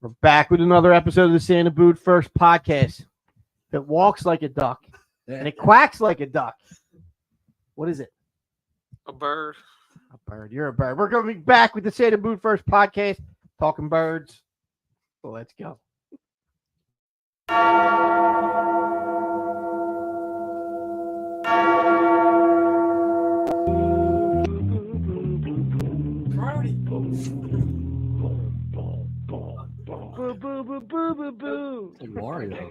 We're back with another episode of the Santa Boot First podcast that walks like a duck and it quacks like a duck. What is it? A bird. A bird. You're a bird. We're going to be back with the Santa Boot First podcast, talking birds. So let's go. Boo, boo, boo, boo, boo, boo. Mario.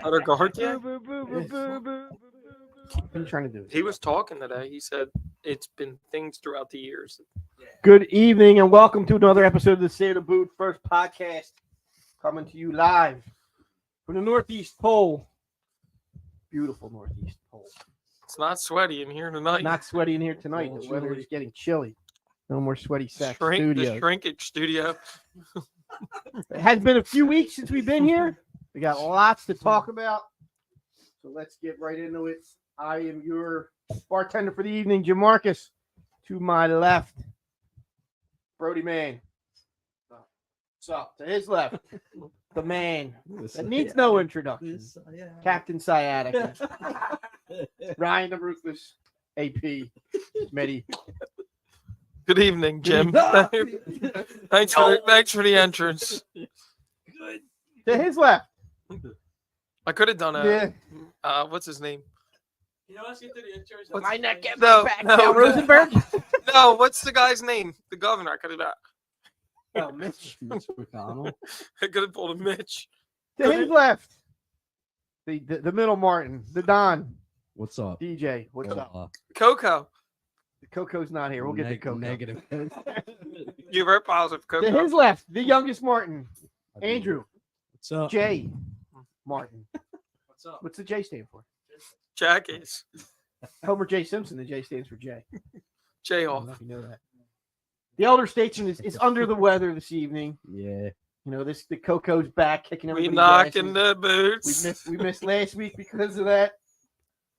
Cutter guard yet? Boo, boo, boo, boo, boo. What are you trying to do? He was talking today. He said it's been things throughout the years. Good evening and welcome to another episode of the Santa Boot First podcast, coming to you live from the Northeast Pole. Beautiful Northeast Pole. It's not sweaty in here tonight. Not sweaty in here tonight. The weather is getting chilly. No more sweaty sack The studios. shrinkage studio. It has been a few weeks since we've been here. We got lots to talk about. So let's get right into it. I am your bartender for the evening, Jim Marcus. To my left, Brody Man. What's up? To his left, the man that needs no introduction, Captain Sciatica. Ryan the Ruthless, AP, Smitty. Good evening, Jim. Thanks for the entrance. To his left, I could have done yeah. What's his name? You know, let's get to the insurance. My neck gets No, back. no, Now, Rosenberg. No, what's the guy's name? The governor. I could have done. Oh, Mitch. Mitch McConnell. I could have pulled a Mitch. To his left, the middle Martin, the Don, What's up? DJ. What's up? Coco. The Coco's not here. We'll get to Coco. Negative. You were positive, To Coco. his left, the youngest Martin, Andrew What's up? J. Martin. What's up? What's the J stand for? Jackies. Homer J. Simpson. The J stands for J. I don't Jayhawk. know if you know that. The elder statesman is under the weather this evening. Yeah. You know, the Coco's back kicking We everybody's knocking asses. the boots. We missed last week because of that.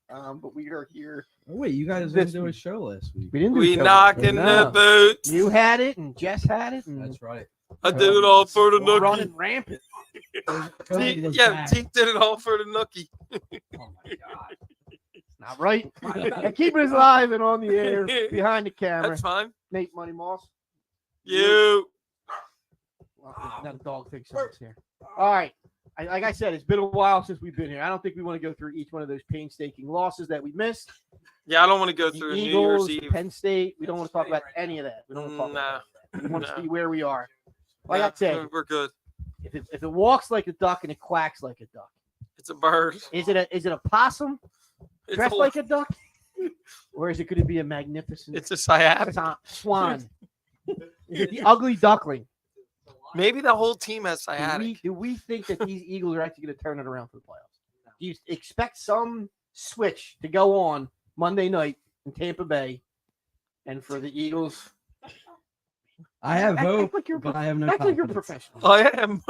But we are here. Oh, wait, you guys This didn't do a week. show last week. We didn't do We Coco. knocking No. the boots. You had it, and Jess had it, and That's right. I did it all for the nookie. running rampant. COVID was Yeah, back. Teeth did it all for the nookie. Oh my god. Not right. And keeping us live and on the air behind the camera. That's fine. Nate Money Moss. You. Well, that dog thinks so. It's here. All right. Like I said, it's been a while since we've been here. I don't think we want to go through each one of those painstaking losses that we missed. Yeah, I don't want to go The through New Eagles, Year's Eve. Penn State. We don't want to talk about any of that. We don't want to talk about that. We want to see where we are. Like I said, We're good. if it walks like a duck and it quacks like a duck, It's a bird. is it a possum It's dressed a, like a duck, or is it going to be a magnificent It's a sciatic. swan? Is it the ugly duckling? Maybe the whole team has Do sciatic. we think that these Eagles are actually going to turn it around for the playoffs? Do you expect some switch to go on Monday night in Tampa Bay, and for the Eagles? I have Act hope, like you're but I have no Act like you're confidence. professional. I am.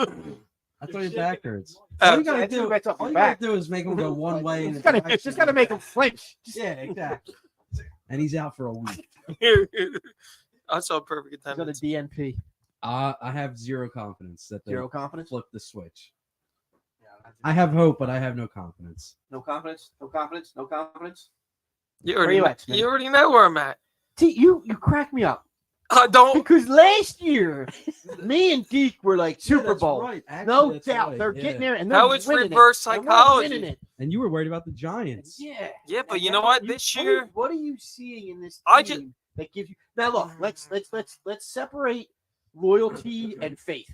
I thought your back hurts. Uh, All you gotta That's do, that's up all your you gotta back. do is make him go one way. And Just gotta make him flinch. Yeah, exactly. And he's out for a week. I saw perfect He's on a attendance. DNP. I have zero confidence that they Zero confidence. flip the switch. I have hope, but I have no confidence. No confidence. No confidence. No confidence. You Where you already, at, Smith? you already know where I'm at. See, you crack me up I don't. because last year, me and Deke were like Super that's Bowl. right. Actually, No that's doubt, right. they're Yeah. getting there, and they're How it's winning reverse it. And we're psychology. winning it. And you were worried about the Giants. Yeah. Yeah, but And you know now what? you- This what year, what are you seeing in this I team that gives you now? Look, let's separate loyalty and faith,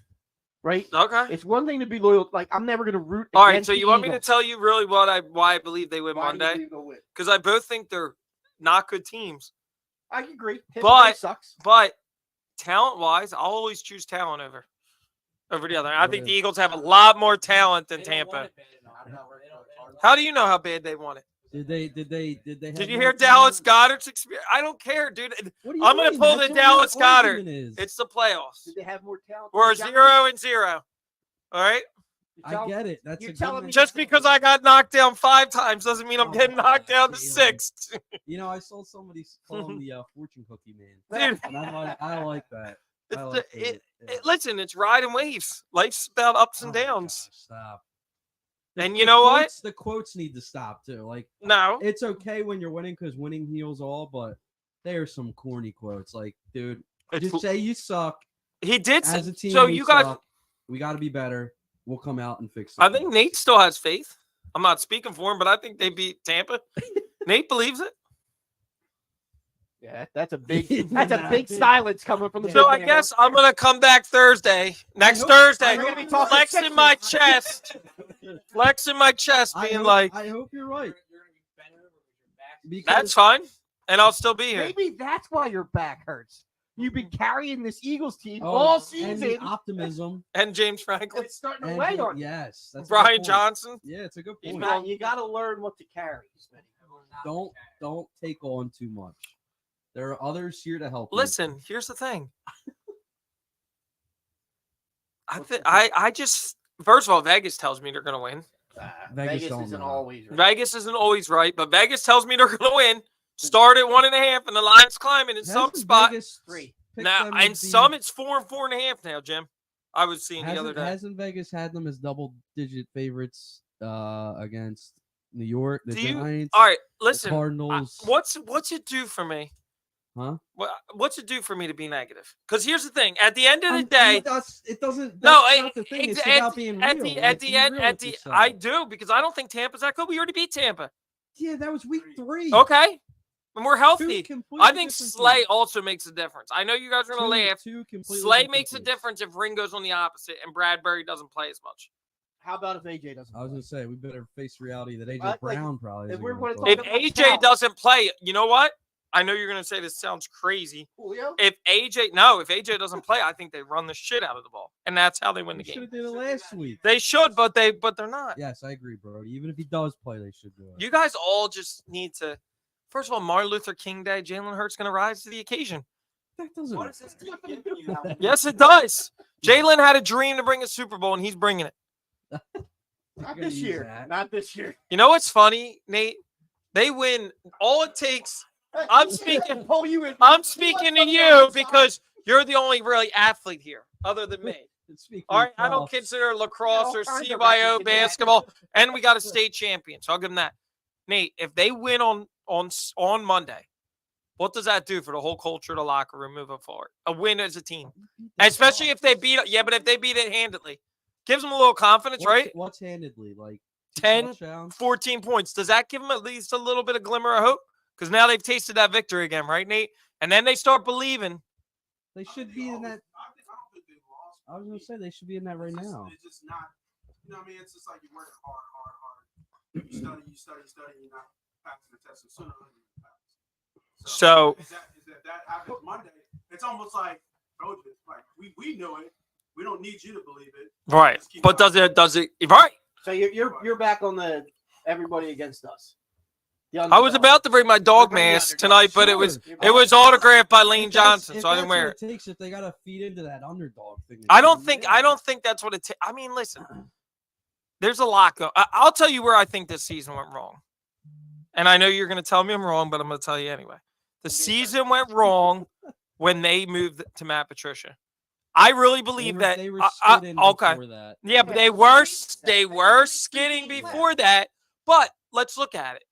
right? okay. It's one thing to be loyal. Like I'm never going to root. All right, against so the you want me to Eagles. tell you really why I believe they win Why do you Monday? believe they'll win? Because I both think they're not good teams. I agree. Tampa But- Bay sucks. But talent-wise, I'll always choose talent over the other. I think the Eagles have a lot more talent than Tampa. How do you know how bad they want it? Did they? Did you hear Dallas Goddard's experience? I don't care, dude. I'm gonna pull the Dallas Goddard. It's the playoffs. Did they have more talent? We're than the 0-0. All right. I get it. That's You're a good telling me- one. Just because I got knocked down 5 times doesn't mean I'm getting knocked down the 6th. You know, I saw somebody call him the fortune cookie man, Dude, and I like that. I like Listen, it's riding waves. Life's about ups and downs. Stop. And you know what? The quotes need to stop too. Like, No. it's okay when you're winning because winning heals all, but there are some corny quotes. Like, dude, just say you suck. He did. As a team, so we you guys, suck. We got to be better. We'll come out and fix it. I think Nate still has faith. I'm not speaking for him, but I think they beat Tampa. Nate believes it. Yeah, that's a big silence coming from the. So big I man. guess I'm gonna come back Thursday. Next hope- Thursday, I hope we talk flexing Sixers. my chest, flexing my chest, being like, I hope you're right. Because "That's fine," and I'll still be here. Maybe that's why your back hurts. You've been carrying this Eagles team Oh, all and season. the optimism. And James Franklin, It's starting to And weigh on you. yes, that's a good Brian point. Johnson. Yeah, it's a good You point. got to learn what to carry. Don't take on too much. There are others here to help. you. Listen, here's the thing. I just first of all, Vegas tells me they're gonna win. Vegas don't isn't know. always right. Vegas isn't always right, but Vegas tells me they're gonna win. Start at 1.5, and the line's climbing in some Hasn't spot. Vegas 3. picked Now, them and to be- some it's 4 and 4.5 now, Jim. I was seeing the other hasn't, day. hasn't Vegas had them as double-digit favorites against New York, the Do you? Giants, All right, the listen. Cardinals? What's it do for me? Huh? What's it do for me to be negative? Because here's the thing: at the end of the I day, mean, it doesn't. no, That's not the thing. It's about being real. Like, be real with yourself. I do because I don't think Tampa's that good. We already beat Tampa. Yeah, that was week 3. Okay, and we're Two healthy. completely I think different Slay teams. also makes a difference. I know you guys are gonna laugh. Two completely Slay different makes a teams. difference if Ringo's on the opposite and Bradbury doesn't play as much. How about if AJ doesn't? I was gonna say we better face reality that AJ Like, Brown probably. if isn't we're gonna gonna play. If talk about AJ talent. doesn't play, you know what? I know you're gonna say this sounds crazy. Julio? If AJ doesn't play, I think they run the shit out of the ball, and that's how they win the They should game. have did it last week. They should, but they're not. Yes, I agree, Brody. Even if he does play, they should do it. You guys all just need to. First of all, Martin Luther King Day, Jalen Hurts going to rise to the occasion. That doesn't. What is this team giving you now? Yes, it does. Jalen had a dream to bring a Super Bowl, and he's bringing it. Not gonna this use year. that. Not this year. You know what's funny, Nate? They win. All it takes. I'm speaking- Pull you in. I'm speaking to you because you're the only really athlete here, other than me. Speaking All of right, I don't golf, consider lacrosse or all kinds of CYO records in that. basketball, and we got a state champion, so I'll give them that. Nate, if they win on Monday, what does that do for the whole culture of the locker room moving forward? A win as a team, especially if they beat it. Yeah, but if they beat it handedly, gives them a little confidence, right? What's handedly like 10, touchdowns? 14 points. Does that give them at least a little bit of glimmer of hope? Because now they've tasted that victory again, right, Nate? And then they start believing. They should be in that. I was gonna say they should be in that right now. It's just not, you know what I mean? It's just like you're working hard. You study, you're not passing the test. So sooner or later you pass. So- if that happens Monday, it's almost like, told you, like we know it. We don't need you to believe it. Right. Just keep But going. does it right? So you're back on the everybody against us. The I was underdog. about to bring my dog Bring the mask underdog. tonight, but it was Sure. autographed by Lane If that's- Johnson, if so I didn't that's wear what it. takes, if they gotta feed into that underdog thing. I don't think that's what it takes. I mean, listen, there's a lot going. I'll tell you where I think this season went wrong, and I know you're going to tell me I'm wrong, but I'm going to tell you anyway. The season went wrong when they moved to Matt Patricia. I really believe that. They were skidding okay, before that. yeah, but they were skidding before that. But let's look at it.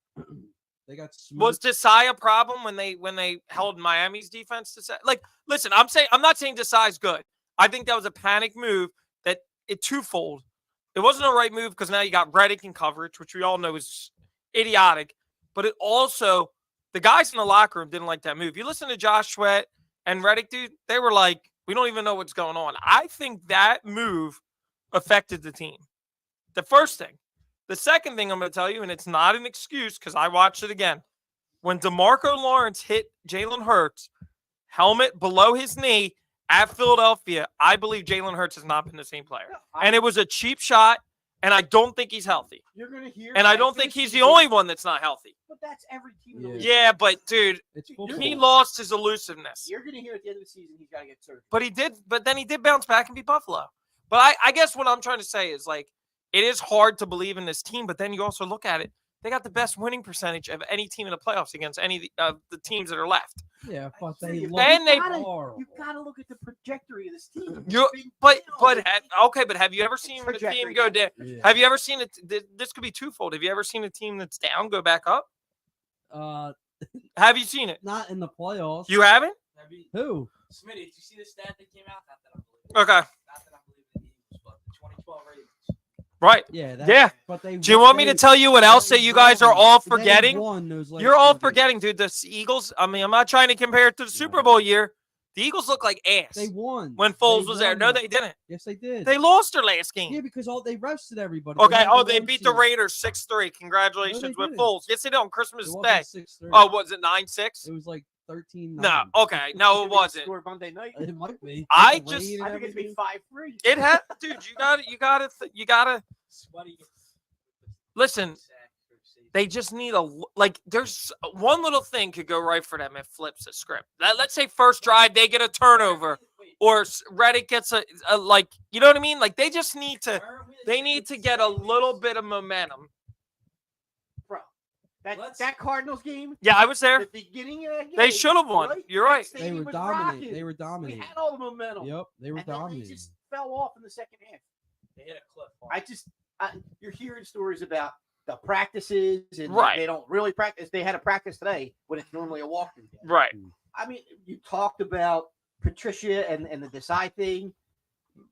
They got Was smoked. Desai a problem when they held Miami's defense to say? Like, listen, I'm not saying Desai's good. I think that was a panic move that it twofold. It wasn't a right move because now you got Reddick in coverage, which we all know is idiotic. But it also, the guys in the locker room didn't like that move. You listen to Josh Sweat and Reddick, dude, they were like, we don't even know what's going on. I think that move affected the team. The first thing. The second thing I'm going to tell you, and it's not an excuse because I watched it again. When DeMarco Lawrence hit Jalen Hurts, helmet below his knee at Philadelphia, I believe Jalen Hurts has not been the same player. And it was a cheap shot, and I don't think he's healthy. You're gonna hear. And I don't think he's the only one that's not healthy. But that's every team. in the league. Yeah, but dude, It's he football. lost his elusiveness. You're gonna hear at the end of the season he's got to get surgery. But then he did bounce back and beat Buffalo. But I guess what I'm trying to say is like, it is hard to believe in this team, but then you also look at it. They got the best winning percentage of any team in the playoffs against any of the teams that are left. Yeah, but they You look And they- horrible. You gotta look at the trajectory of this team. You, Big but deal. but have you ever seen the Trajectory, team go down? Yeah. Have you ever seen it? This could be twofold. Have you ever seen a team that's down go back up? Have you seen it? Not in the playoffs. You haven't? Who? Smitty, did you see the stat that came out? Not that I believe. Okay. Not that I believe in the Eagles, but the 2012 Ravens. Right. Yeah. Yeah. But they. Do you want me to tell you what else that you guys are all forgetting? You're all forgetting, dude. The Eagles. I mean, I'm not trying to compare it to the Super Bowl year. The Eagles look like ass They won when Foles They was there. won No, that. they didn't. Yes, they did. They lost their last game. Yeah, because they rested everybody. Okay. had Oh, the they one beat the seed. Raiders 6-3. Congratulations No, they with didn't. Foles. Yes, they did on Christmas It Day. wasn't 6-3. Oh, was it 9-6? It was like 13. No. Okay. No, it wasn't. Score Monday night. It might be. I With the just- rain I and think it's been everything. 5-3. It had, dude. You gotta. Sweaty. Listen. They just need there's one little thing could go right for them. It flips the script. Let's say first drive they get a turnover, or Reddick gets a you know what I mean? Like they just need to. They need to get a little bit of momentum. Bro, that Cardinals game, Yeah, I was there. the beginning of that game, They should have won. right? You're right. That They stadium were was dominating. rocking. They were We dominating. had all the momentum. Yep, they were And then they dominating. just fell off in the second half. They hit a cliff. You're hearing stories about the practices and Right. they don't really practice. They had a practice today when it's normally a walking day. Right. I mean, you talked about Patricia and the Desai thing.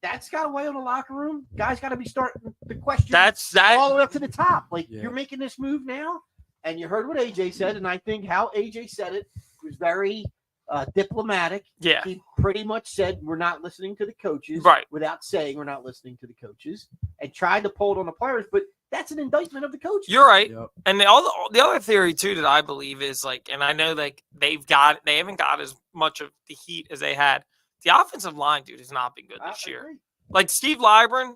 That's got to weigh on the locker room. Guys got to be starting to question That's that. all the way up to the top. Like Yeah. you're making this move now, and you heard what AJ said, and I think how AJ said it was very diplomatic. Yeah. He pretty much said we're not listening to the coaches, Right. without saying we're not listening to the coaches, and tried to pull it on the players. But that's an indictment of the coaches. You're right. Yep. And the other theory too that I believe is and I know they haven't got as much of the heat as they had. The offensive line, dude, has not been good I this year. agree. Like Steve Libran,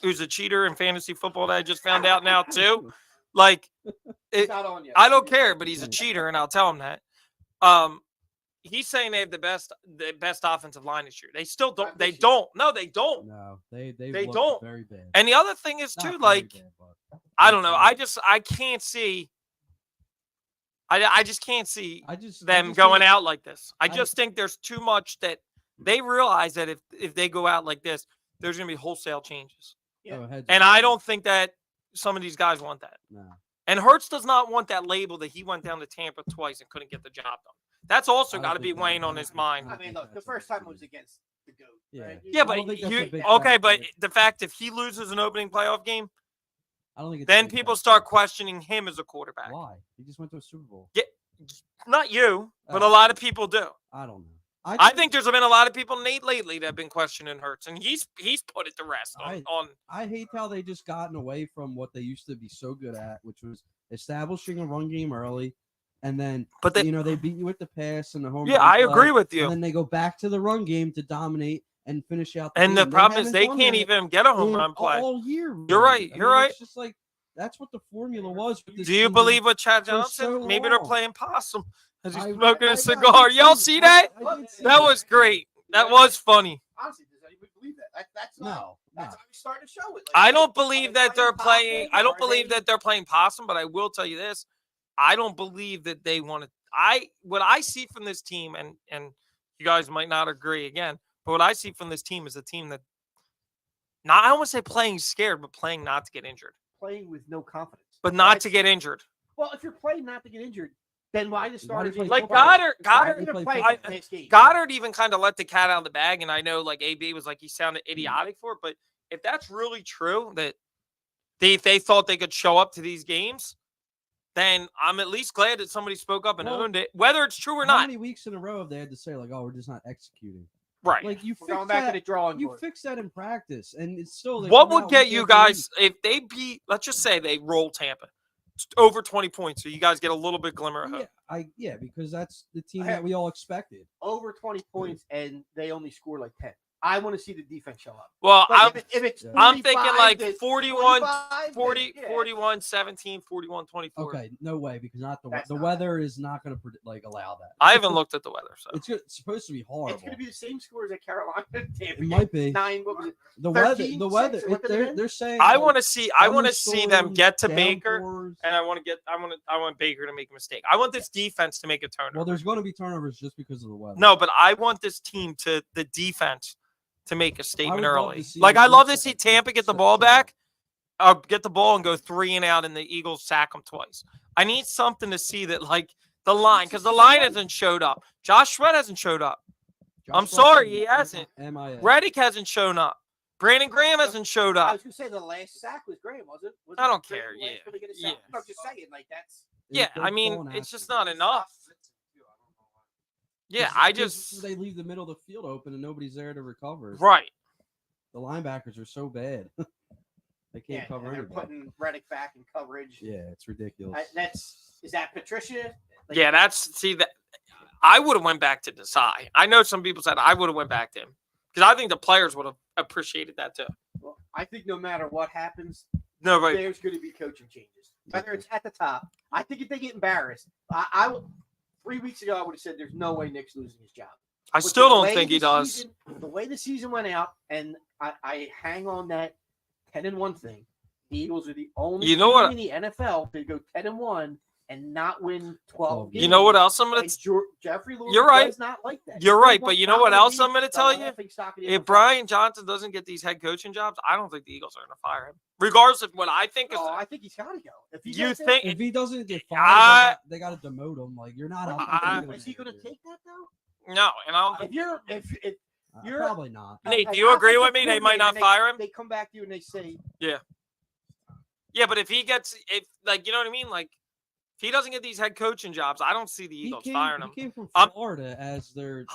who's a cheater in fantasy football that I just found out now too. Like It's not on yet. I don't care, but he's a cheater, and I'll tell him that. He's saying they have the best offensive line this year. They still don't. Not They this year. don't. No, they don't. No, they They looked don't. very bad. And the other thing is Not too, very like bad, but I don't know. I can't see. I just can't see them going out like this. I just think there's too much that they realize that if they go out like this, there's going to be wholesale changes. And I don't think that some of these guys want that. No. And Hurts does not want that label that he went down to Tampa twice and couldn't get the job done. That's also I got to don't be think that- weighing I on don't his think- mind. I mean, look, the first time was against the GOAT. Yeah. Right? Yeah, I but don't think that's a you big okay? But factor. the fact if he loses an opening playoff game, I don't think it's a then big people factor. start questioning him as a quarterback. Why? He just went to a Super Bowl. Not you, but a Oh. lot of people do. I don't know. I think there's been a lot of people lately that have been questioning Hurts, and he's put it to rest on. I hate how they just gotten away from what they used to be so good at, which was establishing a run game early, and then But they, they beat you with the pass and the home. yeah, run I play, agree with And you. then they go back to the run game to dominate and finish out. And the game. problem is haven't they done can't that even get a home in run play. all year. You're really. right, I you're mean, right. It's just like that's what the formula was. With this Do you team. believe what Chad for Johnson? so Maybe they're long. playing possum as he's I- smoking I- a I cigar. did Y'all see- see that? I did see That was great. That was funny. Honestly, does anyone believe that? That's not. No. That's how we starting to show it. Like, I don't are believe they that they're playing. I don't Are believe they- that they're playing possum, but I will tell you this: I don't believe that they want to. What I see from this team, and you guys might not agree again, but what I see from this team is a team that, not I don't want to say playing scared, but playing not to get injured, playing with no confidence, but not Right? to get injured. Well, if you're playing not to get injured, then why the starters play even Like football? play? Goddard, Why Goddard, are you gonna play play football. the next game? Goddard even kind of let the cat out of the bag, and I know like AB was like he sounded idiotic for it, but if that's really true that if they thought they could show up to these games, then I'm at least glad that somebody spoke up and Well, owned it, whether it's true or How not. many weeks in a row have they had to say like, "Oh, we're just not executing"? Right. Like you We're fix going back that. to the drawing You board. fix that in practice, and it's still. they What come would out get week you after week. guys if they beat? Let's just say they roll Tampa over 20 points, so you guys get a little bit glimmer of hope. Yeah, because that's the team I that have- we all expected. Over 20 points, and they only score like 10. I want to see the defense show up. Well, Like, if it's I'm thinking 45 like to 41, 45, 40, yeah. 41, 17, 41, 24. Okay, no way, because That's the not weather is not going to allow that. I haven't looked at the weather, so It's supposed to be horrible. It's going to be the same scores at Carolina. It might be. 9, what was it? The 13, weather. six, what did it They're saying. I like, want to see them get to Baker, downpours. and I want Baker to make a mistake. I want this defense to make a turnover. Well, there's going to be turnovers just because of the weather. No, but I want this team the defense to make a statement would love early. to see Like them I love do to see that. Tampa get the So- ball back, get the ball and go 3 and out, and the Eagles sack them twice. I need something to see that, like the line, because the line hasn't showed up. Josh Sweat hasn't showed up. Josh I'm sorry, Rosen, he hasn't. MIA. Reddick hasn't shown up. Brandon Graham hasn't showed I up. was going to say the last sack was Graham, was it? Was I it don't Graham care, last yeah, one to get a yeah. sack? I'm just saying, like, that's. Yeah, They're I mean, falling it's just after. not enough. Yeah, I just they leave the middle of the field open and nobody's there to recover. right. The linebackers are so bad. They can't Yeah, cover and they're anybody. putting Reddick back in coverage. Yeah, it's ridiculous. Is that Patricia? Like, Yeah, that. I would have went back to Desai. I know some people said I would have went back to him because I think the players would have appreciated that too. Well, I think no matter what happens, No, right. there's going to be coaching changes. Whether it's at the top, I think if they get embarrassed, I 3 weeks ago I would have said there's no way Nick's losing his job. I But still the don't way think he the does. the way the season went out, and I hang on that 10-1 thing. The Eagles are the only You know team what- in the NFL to go 10-1 and not win 12 games. You know what else I'm gonna? And Jeffrey Lewis You're right. does not like that. You're He right, wants but you know what Tom else Brady I'm gonna the tell you? laughing stock of the If NFL. Brian Johnson doesn't get these head coaching jobs, I don't think the Eagles are going to fire him, regardless of what I think. Oh, I think he's got to go. If he You does it- think? If he doesn't get I- fired, they got to demote him. Like you're not. is he going to take that though? No, and I don't. If Think, you're you're- Probably not. Nate, an do you agree with offensive me? They might not coordinator, fire him. They come back to you and they say, Yeah, but if he gets, like, you know what I mean, like, if he doesn't get these head coaching jobs, I don't see the Eagles firing him. He came from I'm- Florida as their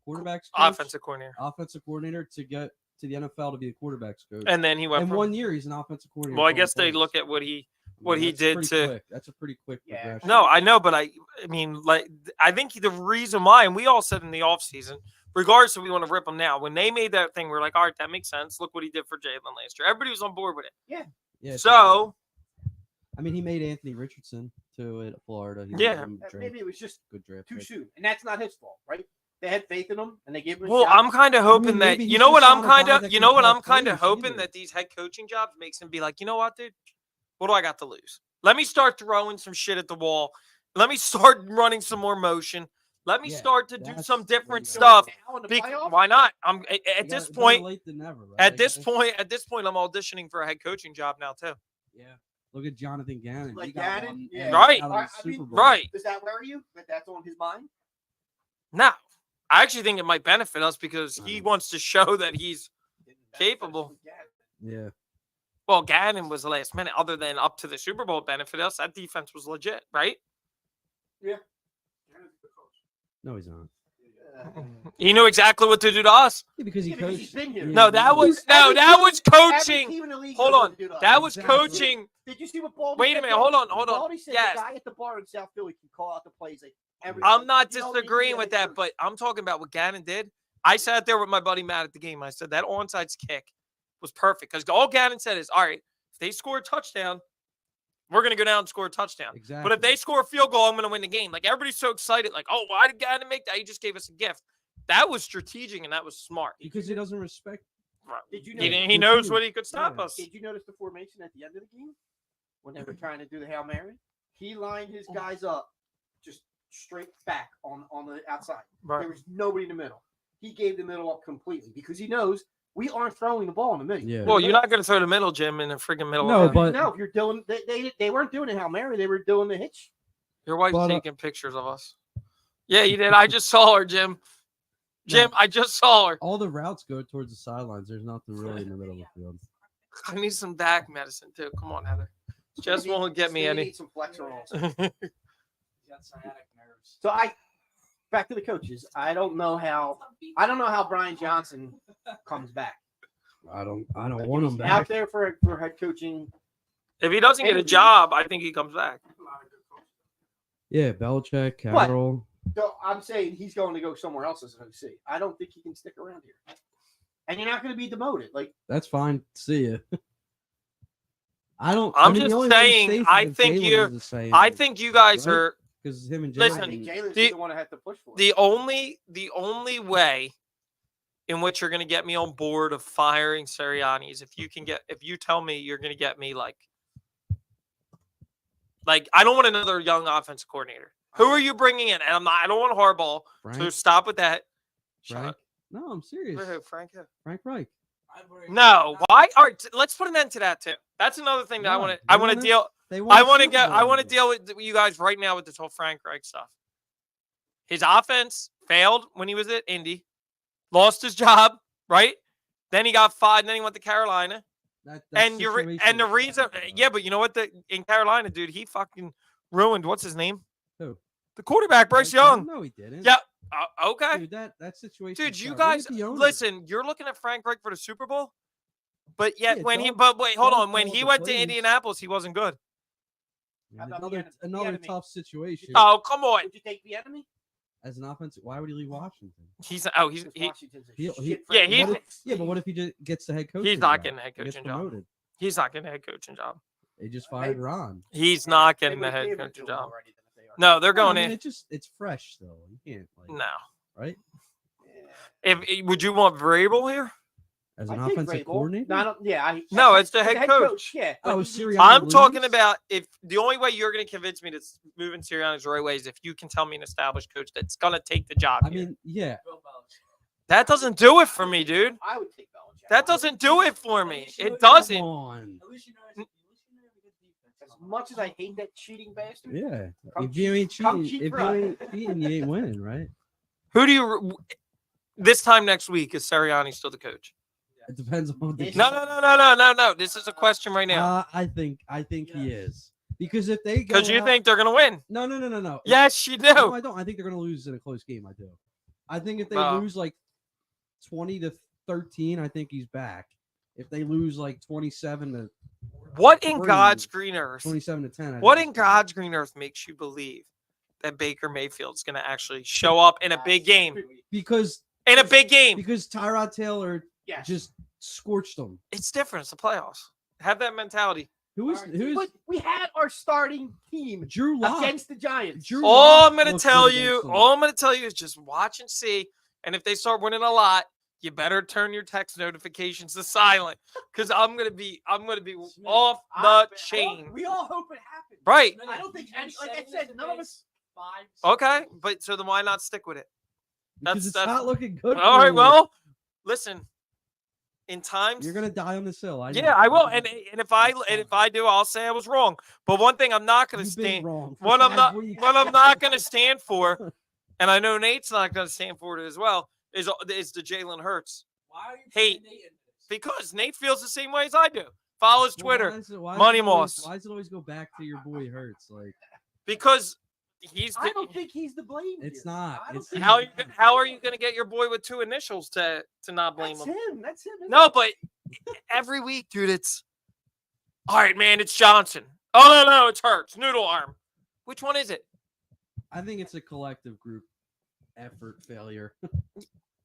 quarterbacks coach, Offensive coordinator, offensive coordinator to get to the NFL to be a quarterbacks coach. and then he went In from. 1 year, he's an offensive coordinator. Well, I 12 guess they plays. look at what he. I what he that's did pretty to- quick. That's a pretty quick Yeah. progression. No, I know, but I mean, like, I think the reason why, and we all said in the offseason, regardless if we want to rip him now, when they made that thing, we're like, all right, that makes sense. Look what he did for Jalen last year. Everybody was on board with it. Yeah, it's So, I mean, he made Anthony Richardson to at Florida. He Yeah. made him draft- maybe it was just good draft. too pick. soon, and that's not his fault, right? They had faith in him, and they gave him. A well, shot. I'm kind of hoping that, maybe you he's know what just I'm not a guy kind of, that you can know what call I'm kind of plays hoping either. that these head coaching jobs makes him be like, you know what, dude? What do I got to lose? Let me start throwing some shit at the wall. Let me start running some more motion. Let me Yeah, start to do that's some what different you stuff. Now in the Bec- playoffs? why not? I'm You at this got- better point. late than never, right? At I this guess. point, I'm auditioning for a head coaching job now too. Yeah. Look at Jonathan Gannon. Like he got Gannon? one Yeah. and Right. out of the I mean, Super Bowl. Right. Does that worry you? That that's on his mind? No, I actually think it might benefit us because he Mhm. wants to show that he's Didn't benefit us Capable. with Gannon. Yeah. well. Gannon was the last minute, other than up to the Super Bowl benefit us. That defense was legit, right? No, he's not. He knew exactly what to do to us. Yeah, because he Yeah, because coached. he's been here. Yeah, No, he that knows. was no, Every that team- was every coaching. team in the league Hold knows on, what to do to us. that was Exactly. coaching. Did you see what Baldy Wait a said, minute, though? hold on. Baldy said Yes. the guy at the bar in South Philly can call out the plays like every. I'm not you don't need disagreeing a with head that, coach. but I'm talking about what Gannon did. I sat there with my buddy Matt at the game. I said that onside kick was perfect because all Gannon said is, all right, if they score a touchdown, we're going to go down and score a touchdown. Exactly. But if they score a field goal, I'm going to win the game. Like, everybody's so excited. Like, oh, why did Gannon make that? He just gave us a gift. That was strategic and that was smart. because he doesn't respect. Did you He, know? he knows what he could stop Yeah. us. Did you notice the formation at the end of the game when they were trying to do the Hail Mary? He lined his guys up just straight back on the outside. There Right. was nobody in the middle. He gave the middle up completely because he knows we aren't throwing the ball in the middle. Yeah. Well, you're not going to throw the middle, Jim, in the freaking middle. No, of the but- no, if you're doing, they weren't doing a Hail Mary. They were doing the hitch. Your wife's But, taking pictures of us. Yeah, you did. I just saw her, Jim. Jim, I just saw her. All the routes go towards the sidelines. There's nothing really in the middle of the field. I need some back medicine too. Come on, Heather. Just won't get me Still any. need some flexor rolls. He's got sciatic nerves. So back to the coaches. I don't know how Brian Johnson comes back. I don't want him He's back. out there for head coaching. If he doesn't get a job, I think he comes back. Yeah, Belichick, Carroll. So I'm saying he's going to go somewhere else as an OC. I don't think he can stick around here. and you're not going to be demoted. Like, That's fine. See ya. I don't. I'm I mean, just the only one saying, safe I is think Jalen you're- is the same, I think you guys Right? are because him and Jalen. Listen, I think Jalen's the- the one that has to push for it. the only way in which you're going to get me on board of firing Sirianni is if you tell me you're going to get me like I don't want another young offensive coordinator. Who are you bringing in? And I don't want Harbaugh. So Frank. stop with that. Shut Frank. up. No, I'm serious. Who, Frank? Who? Frank Reich. No. Why? All right. Let's put an end to that too. That's another thing that I Why? want to. They I want to won a- deal. They won I a want to Super get. I Bowl. want to deal with you guys right now with this whole Frank Reich stuff. His offense failed when he was at Indy, lost his job, right? Then he got fired. Then he went to Carolina. That And the situation reason, is- yeah, but you know what? In Carolina, dude, he fucking ruined. What's his name? Who? The quarterback, Bryce Bryce Young. No, he didn't. Yeah. Okay. Dude, that situation. Dude, is you bad. Look guys at the owner. listen. You're looking at Frank Reich for the Super Bowl, but yet Yeah, when he, don't- but wait, hold don't on. When call he the went to plays. Indianapolis, he wasn't good. How about the Another enemy? The another enemy. tough situation. Oh, come on. Would you take the enemy? As an offensive, why would he leave Washington? He's Because he, Washington's a he- shit he- yeah, freaking he- team. Yeah, but what if he just gets the head coach? He's not getting a head Gets coaching job. promoted. he's not getting a head coaching job. They just fired Ron. He's not They getting the would've head gave it to coaching him job. already than if they are. No, they're going I mean, in. it's fresh though. You can't like No. right If would you want Vrabel here? as I an think offensive Vrabel. coordinator. Not, yeah, No, it's the head coach. Yeah. Oh, but Sirianni I'm talking lose? about if the only way you're going to convince me to move in Sirianni's the right way is if you can tell me an established coach that's going to take the job. I here. mean, yeah. That doesn't do it for me, dude. I would take Belichick. That doesn't do it for me. It Come doesn't. on. As much as I hate that cheating bastard. Yeah. Come If you ain't come cheating, cheat if for you us. ain't cheating, you ain't winning, right? Who do you? This time next week is Sirianni still the coach? It depends on the. No. This is a question right now I think he is because if they go because you out- think they're going to win. no. Yes, you No, do. I don't. I think they're going to lose in a close game. I do. I think if they Well- lose like 20-13, I think he's back. If they lose like 27 What in Three. God's green earth? 27 to 10, I What think in he's back. God's green earth makes you believe that Baker Mayfield's going to actually show up in a big game? Because In a big game. Tyrod Taylor Yes. just scorched them. It's different. It's the playoffs. Have that mentality. Who's But we had our starting team Drew Lock? against the Giants. Drew All Lock I'm going to looked tell good you, against them. all I'm going to tell you is just watch and see. And if they start winning a lot, you better turn your text notifications to silent because I'm gonna be off the chain. We all hope it happens. Right. I don't think any, like I said, none of us. Okay, but so then why not stick with it? Because it's that's- not looking good. All for right. you. Well, listen. In times, You're gonna die on this hill. I know. yeah, I will. And if I do, I'll say I was wrong. But one thing I'm not gonna You've been stand. wrong for What I'm 5 not. weeks. What I'm not gonna stand for, and I know Nate's not gonna stand for it as well. Is the Jalen Hurts Why are you Hey, putting Nate in this? because Nate feels the same way as I do. Follows Well, Twitter. why is it Money always- Moss. Why does it always go back to your boy Hurts? Like Because he's I don't think he's to blame. It's here. not. I don't It's think how he's- how are you going to get your boy with 2 initials to not blame That's him? him. That's him. No, but every week, dude, it's all right, man. It's Johnson. Oh no, it's Hurts. Noodle arm. Which one is it? I think it's a collective group effort failure.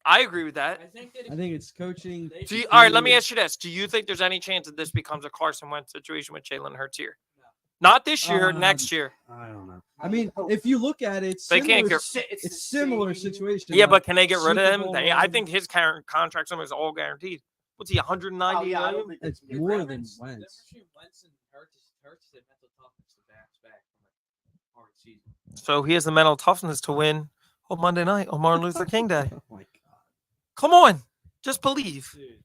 I agree with that. I think that I think it's coaching. they Do you, should all right, let me Yeah. ask you this: do you think there's any chance that this becomes a Carson Wentz situation with Jalen Hurts here? No. Not this year, Um, next year. I don't know. I mean, if you look at it, it's They can't similar, get- It's it's the similar same- situation. Yeah, like but can they get rid Super of him? Bowl I run. think his current contract is all guaranteed. What's he? 190 Oh, yeah, I million? don't think It's that's more than difference Wentz. between Wentz and Hurts is a mental toughness to bounce back from a hard season. So he has the mental toughness to win on Monday night on Martin Luther King Day. Oh my god. Come on, just believe. Dude,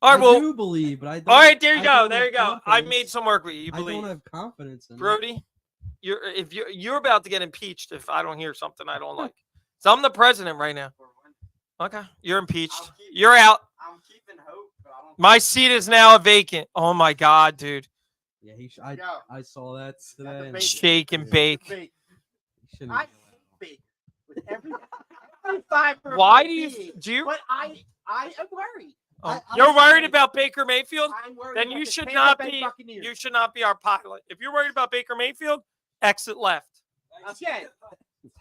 All right, I well, do believe, but I don't. all right, there you I go, don't there have you go. I confidence. made some work with you. You I don't believe, have confidence in it. Brody? You're about to get impeached if I don't hear something I don't like. So I'm the president right now. Okay, you're impeached. You're out. I'm keeping hope, but I don't. My seat is now vacant. Oh my god, dude! Yeah, Go. I saw that today. the and- bacon. Shake and Yeah, bake. Big. he shouldn't I be allowed. big. With every fiber. of Why my do you being. do you? But I am worried. Oh, I'm you're worried worried. about Baker Mayfield? I'm worried. Then about you the should Tampa not Bay be. Buccaneers. You should not be our pilot. If you're worried about Baker Mayfield, exit left. Again,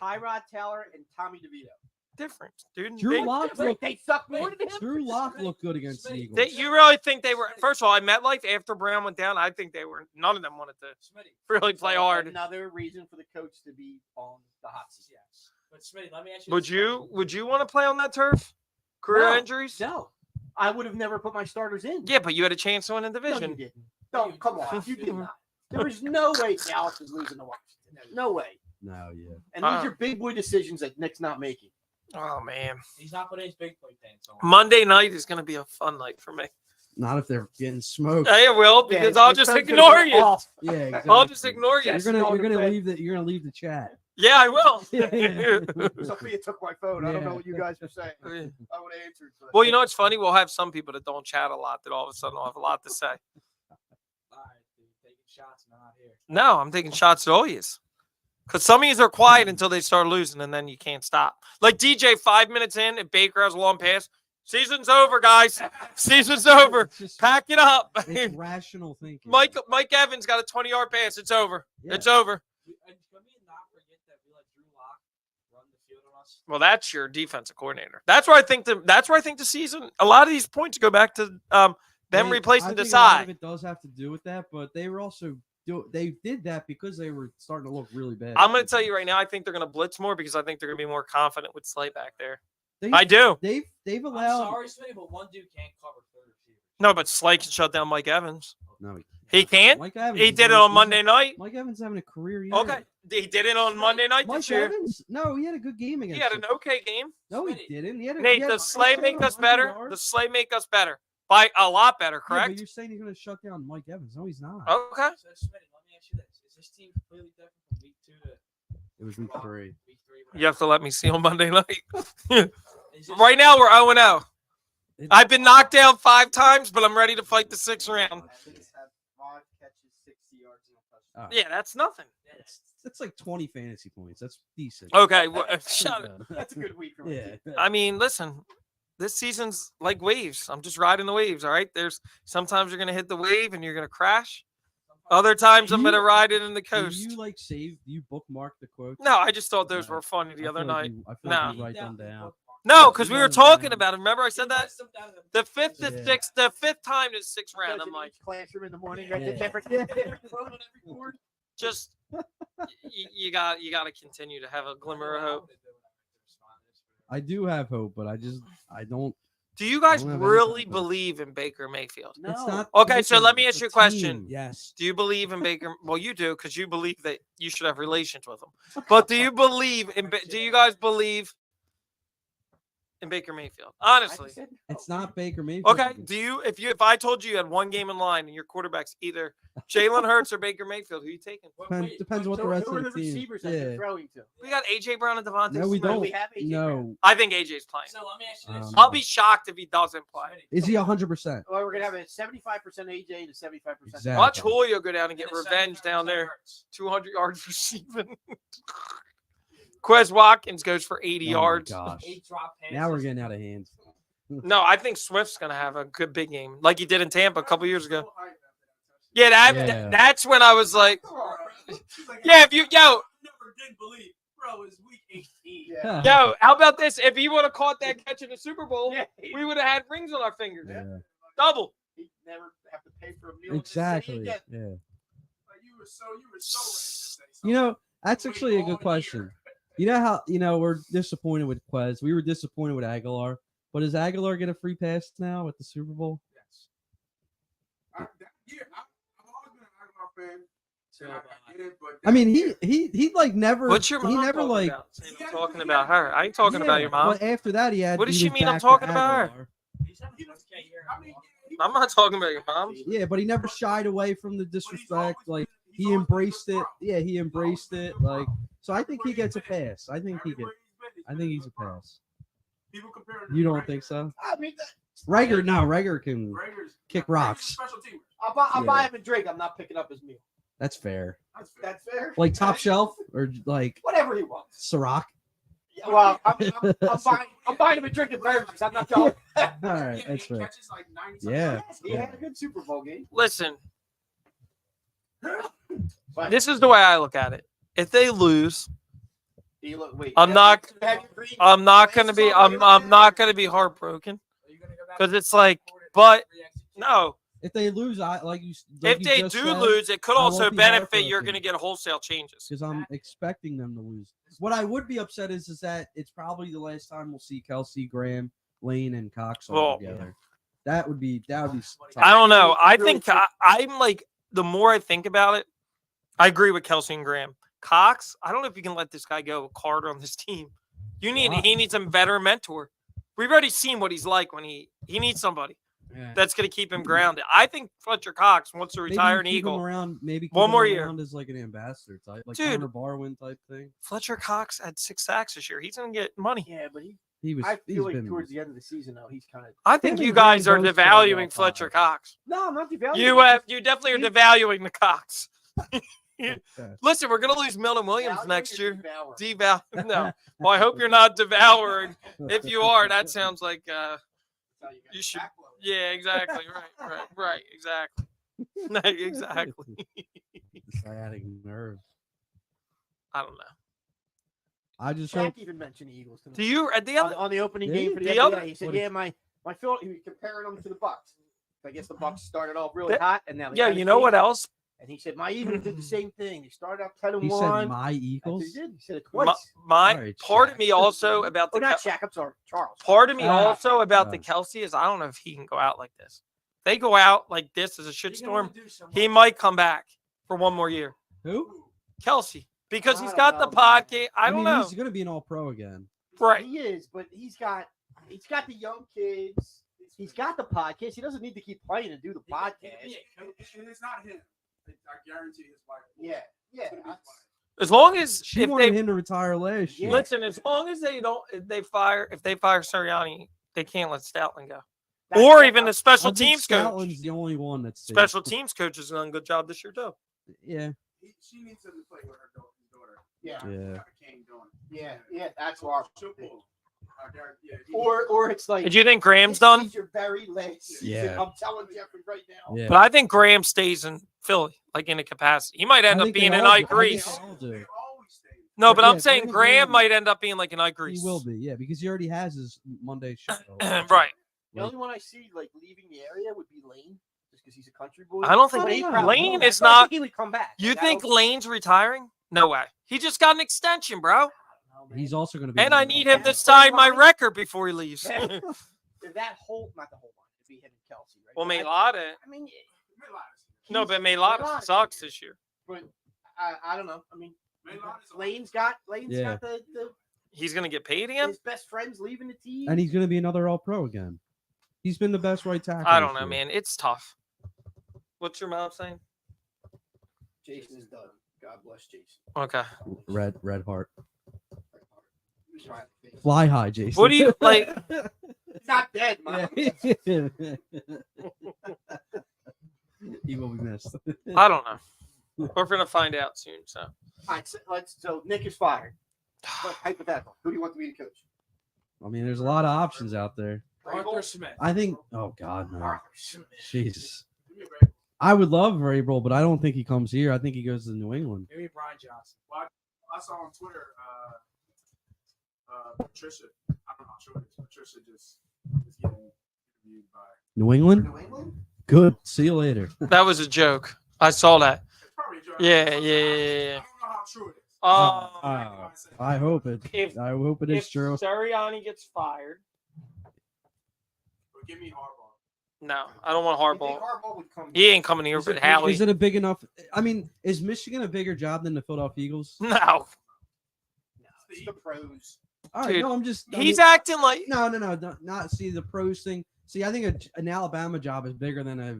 Tyrod Taylor and Tommy DeVito. difference, dude. Drew Lock looked. They suck more than him. Drew Lock looked good against the Eagles. You really think they were? First of all, I MetLife after Brown went down. I think they were. None of them wanted to really play hard. Another reason for the coach to be on the hot seat. Yes. But Smitty, let me ask you. Would you want to play on that turf? Career No. injuries? No, I would have never put my starters in. Yeah, but you had a chance to win a No, division. you didn't. No, come on, you did not. There was no way Dallas was losing to Washington. No way. No, yeah. And these are big boy decisions that Nick's not making. Oh man, He's not putting his big boy pants on. Monday night is going to be a fun night for me. Not if they're getting smoked. I will because Yeah, I'll it's just gonna be ignore you. off. Yeah, exactly. I'll just ignore you. You're gonna leave the chat. Yeah, I will. Sophia took my phone. I don't know what you guys are saying. I would have answered. but- Well, you know what's funny? We'll have some people that don't chat a lot that all of a sudden will have a lot to say. All right, dude, taking shots and I'm not here. No, I'm taking shots at all yous. Because some of yous are quiet until they start losing, and then you can't stop. Like DJ, 5 minutes in, if Baker has a long pass, season's over, guys. Season's over. It's just Pack it up. it's rational thinking. Mike Evans got a 20-yard pass. It's over. Yeah. It's over. Can we not forget that we let Drew Lock run the field on us? Well, that's your defensive coordinator. That's where I think the season. A lot of these points go back to them replacing I think a lot Desai. of it does have to do with that, but they were also they did that because they were starting to look really bad. I'm going to tell you right now. I think they're going to blitz more because I think they're going to be more confident with Slay back there. They, I do. They've I'm allowed. sorry, Smitty, but one dude can't cover third receiver. No, but Slay can shut down Mike Evans. No, He can't. Mike Evans. He is did it having- on Monday night. Mike Evans having a career year. Okay, he did it on Monday night Mike this year. Evans? No, he had a good game He against. had an them. okay game. No, he didn't. He had a, Nate, he had does Slay make us 100 better? yards. Does Slay make us better? By a lot better, Yeah, but correct? you're saying he's going to shut down Mike Evans. No, he's not. Okay. So, Smitty, let me ask you this. Is this team completely different from week 2 to It was week 3. week 3? You have to let me see on Monday night. Is this- Right now, we're 0-0. It- I've been knocked down 5 times, but I'm ready to fight the 6th round. Evans had 5 catches, 60 yards, and a touchdown. Yeah, that's nothing. That's like 20 fantasy points. That's decent. Okay, well, Pretty shut it. good. That's a good week for me. Yeah. I mean, listen, this season's like waves. I'm just riding the waves, all right? There's sometimes you're going to hit the wave and you're going to crash. Other times I'm going to ride it in the Do coast. you like save? You bookmark the quotes? No, I just thought those No. were funny the I other feel like night. you- I feel No. like you write them down. No, because we You were wrote talking down. about it. Remember I said that? The fifth, the Yeah. sixth, the 5th time is 6th round. Goes I'm in like, each classroom in the morning. Right? Yeah. just you got to continue to have a glimmer of hope. I do have hope, but I don't. Do you guys don't have any really confidence. believe in Baker Mayfield? No. It's not. Okay, so listen, let me it's ask a you a question. team. Yes. Do you believe in Baker? Well, you do because you believe that you should have relations with him. But do you believe in? Do you guys believe in Baker Mayfield? Honestly, It's not Baker Mayfield. okay. Do you? If I told you you had one game in line and your quarterback's either Jalen Hurts or Baker Mayfield, who are you taking? Depends what the rest who of are the the team. receivers that they're Yeah. throwing to? We got AJ Brown and Devontae. No, we Smith. don't. We have AJ Brown. No. I think AJ's playing. So let me ask you this. I'll be shocked if he doesn't play. Is he 100%? Well, we're gonna have a 75% AJ and a 75%. Exactly. Watch Julio go down and get And the revenge 75% down there. hurts. 200 yards receiving. Quez Watkins goes for 80 Oh my yards. gosh. 8 drop passes. Now we're getting out of hand. No, I think Swift's going to have a good big game like he did in Tampa a couple years ago. So hyped after that touchdown. Yeah, Yeah. that's when I was like, Come on, bro. She's like, yeah, if you, yo, I never did believe, bro. It's week 18. Yeah. yo, how about this? If he would have caught that catch in the Super Bowl, Yeah. we would have had rings on our fingers. Yeah. Double. He'd never have to pay for a meal. in the city Exactly. again. Yeah. Like, you were so ready to say something. You know, that's Wait actually a all good question. year. You know how we're disappointed with Quez. We were disappointed with Aguilar, but does Aguilar get a free pass now at the Super Bowl? Yes. I've always been an Aguilar fan. And I get it, but I mean, he like never. What's your mom He never talking like. about? Saying I'm talking about her. I ain't talking about your mom. But after that, he had. What does he she was mean I'm back to talking about her? Aguilar. He's having an okay year. I mean, I'm not talking about your mom. Yeah, but he never shied away from the disrespect. Like he embraced it. Yeah, he embraced it. Like so, I think he gets a pass. I think he gets. I think he's a pass. People compare. You don't think so? I mean, Rager can. Kick rocks. Special team. I'll Yeah. buy him a drink. I'm not picking up his meal. That's fair. That's fair. That's fair. Like top shelf or like Whatever he wants. Ciroc. Yeah, well, I'm buying him a drink at Burgers. I'm not going. All right, that's fair. Catches like 90 Yeah. He had a good Super Bowl game. Listen, But this is the way I look at it. If they lose, Wait, I'm not have you agreed? gonna be. I'm not gonna be heartbroken because it's like, but no. If they lose, I like you. If they do lose, it could I won't also be benefit. You're heartbroken. gonna get wholesale changes. because I'm expecting them to lose. What I would be upset is that it's probably the last time we'll see Kelsey, Graham, Lane, and Cox all Well, together. That would be I tough. don't know. I Really think I'm like the more I think about it, I agree with Kelsey and Graham. Cox, I don't know if you can let this guy go. Carter on this team. He needs a veteran mentor. We've already seen what he's like when he needs somebody that's going to keep him grounded. I think Fletcher Cox wants to retire an maybe keep Eagle. him around, maybe keep One him more year. around as like an ambassador type, like Dude. Connor Barwin type thing. Fletcher Cox had 6 sacks this year. He's going to get money. Yeah, but I feel like towards the end of the season, though, he's kind of. I think Him you and Graham guys are both started devaluing off Fletcher high. Cox. No, I'm not devaluing. You definitely are devaluing the Cox. Okay. Listen, we're going to lose Milton Williams Valuing next is year. devouring. No. Well, I hope you're not devouring. If you are, that sounds like That's how you you should. backload. Yeah, exactly. Right. Exactly. No, exactly. Sciatic nerve. I don't know. I just hope. Shaq even mentioned the Eagles tonight. Do you at the other? on the opening Did game he? for the The NBA, other- he said, what "Yeah, my Phil." He was comparing them to the Bucks. I guess the Bucks started off really That- hot, and now they Yeah, kinda you know what came. else? And he said, "My Eagles did the same thing. They started out 10-1. He said my He Eagles. did. He said it My, twice. my Alright, part of Shaq. me also about Oh, the not Shaq. I'm sorry, Charles. part of me Ah, also about the gosh. Kelsey is I don't know if he can go out like this. If they go out like this as a You can only shitstorm, do so he much. might come back for one more year. Who? Kelsey, because he's I got the don't know, man. podcast. I don't mean, know. He's gonna be an All-Pro again. Right. He is, but he's got the young kids. He's got the podcast. He doesn't need to keep playing and do the podcast. And it's not him. I guarantee his wife. Yeah. It's gonna be his wife. As long as She if wanted they him to retire last year. listen, as long as they don't, if they fire Sirianni, they can't let Stoutland go, That's or what even I- the special I think teams coach. Stoutland's the only one that's safe. Special teams coach has done a good job this year too. Yeah. She needs him to play with her daughter. Yeah. Yeah. King doing. Yeah. That's why. She'll pull. I guarantee. Yeah, Or it's like. Do you think Graham's this done? is your very last season. Yeah. I'm telling Jeffrey right now. Yeah. But I think Graham stays in Philly, like in a capacity. He might end I up think they being an all Ike do. I think Reese. they all do. They always stay. No, but Yeah, I'm saying Graham- Graham might end up being like an Ike Reese. He will be, yeah, because he already has his Monday show. Right. The only one I see like leaving the area would be Lane, just because he's a country boy. I don't think But he Lane probably is would. But I not- think he would come back. You Like, I think don't- Lane's retiring? No way. He just got an extension, bro. No, man. He's also going to be. And I need him to sign my record before he leaves. If that whole, not the whole line, it'd be him and Kelsey, right? Well, But Maylada. I mean, No, but Maylada Maylada sucks this year. but I don't know. I mean, Lane's Yeah. got the He's gonna get paid again. his best friends leaving the team. And he's going to be another All-Pro again. He's been the best right tackle. I don't this know, year. man. It's tough. What's your mom saying? Jason is done. God bless Jason. Okay. Red heart. He's trying to think. Fly high, Jason. What do you like? He's not dead, man. He will be missed. I don't know. We're gonna find out soon. So All right, so Nick is fired. But hypothetical. Who do you want to be the coach? I mean, there's a lot of options out there. Arthur Smith. I think. Oh God, no. Arthur Smith. Jesus. Give me a break. I would love Vrabel, but I don't think he comes here. I think he goes to New England. Give me Brian Johnson. Well, I saw on Twitter, Patricia. I'm not sure what it is. Patricia just is getting interviewed by. New England? New England? Good. See you later. that was a joke. I saw that. It's probably a joke. Yeah. I don't know how true it is. I hope it. If- I hope it is If true. Sirianni gets fired, But give me Harbaugh. no, I don't want You think Harbaugh. Harbaugh would come? He ain't coming here Is with it, Howie. is it a big enough? I mean, is Michigan a bigger job than the Philadelphia Eagles? No, No, it's the pros. All right, Dude, no, I'm just. I he's mean, acting like no, not see the pros thing. See, I think an Alabama job is bigger than a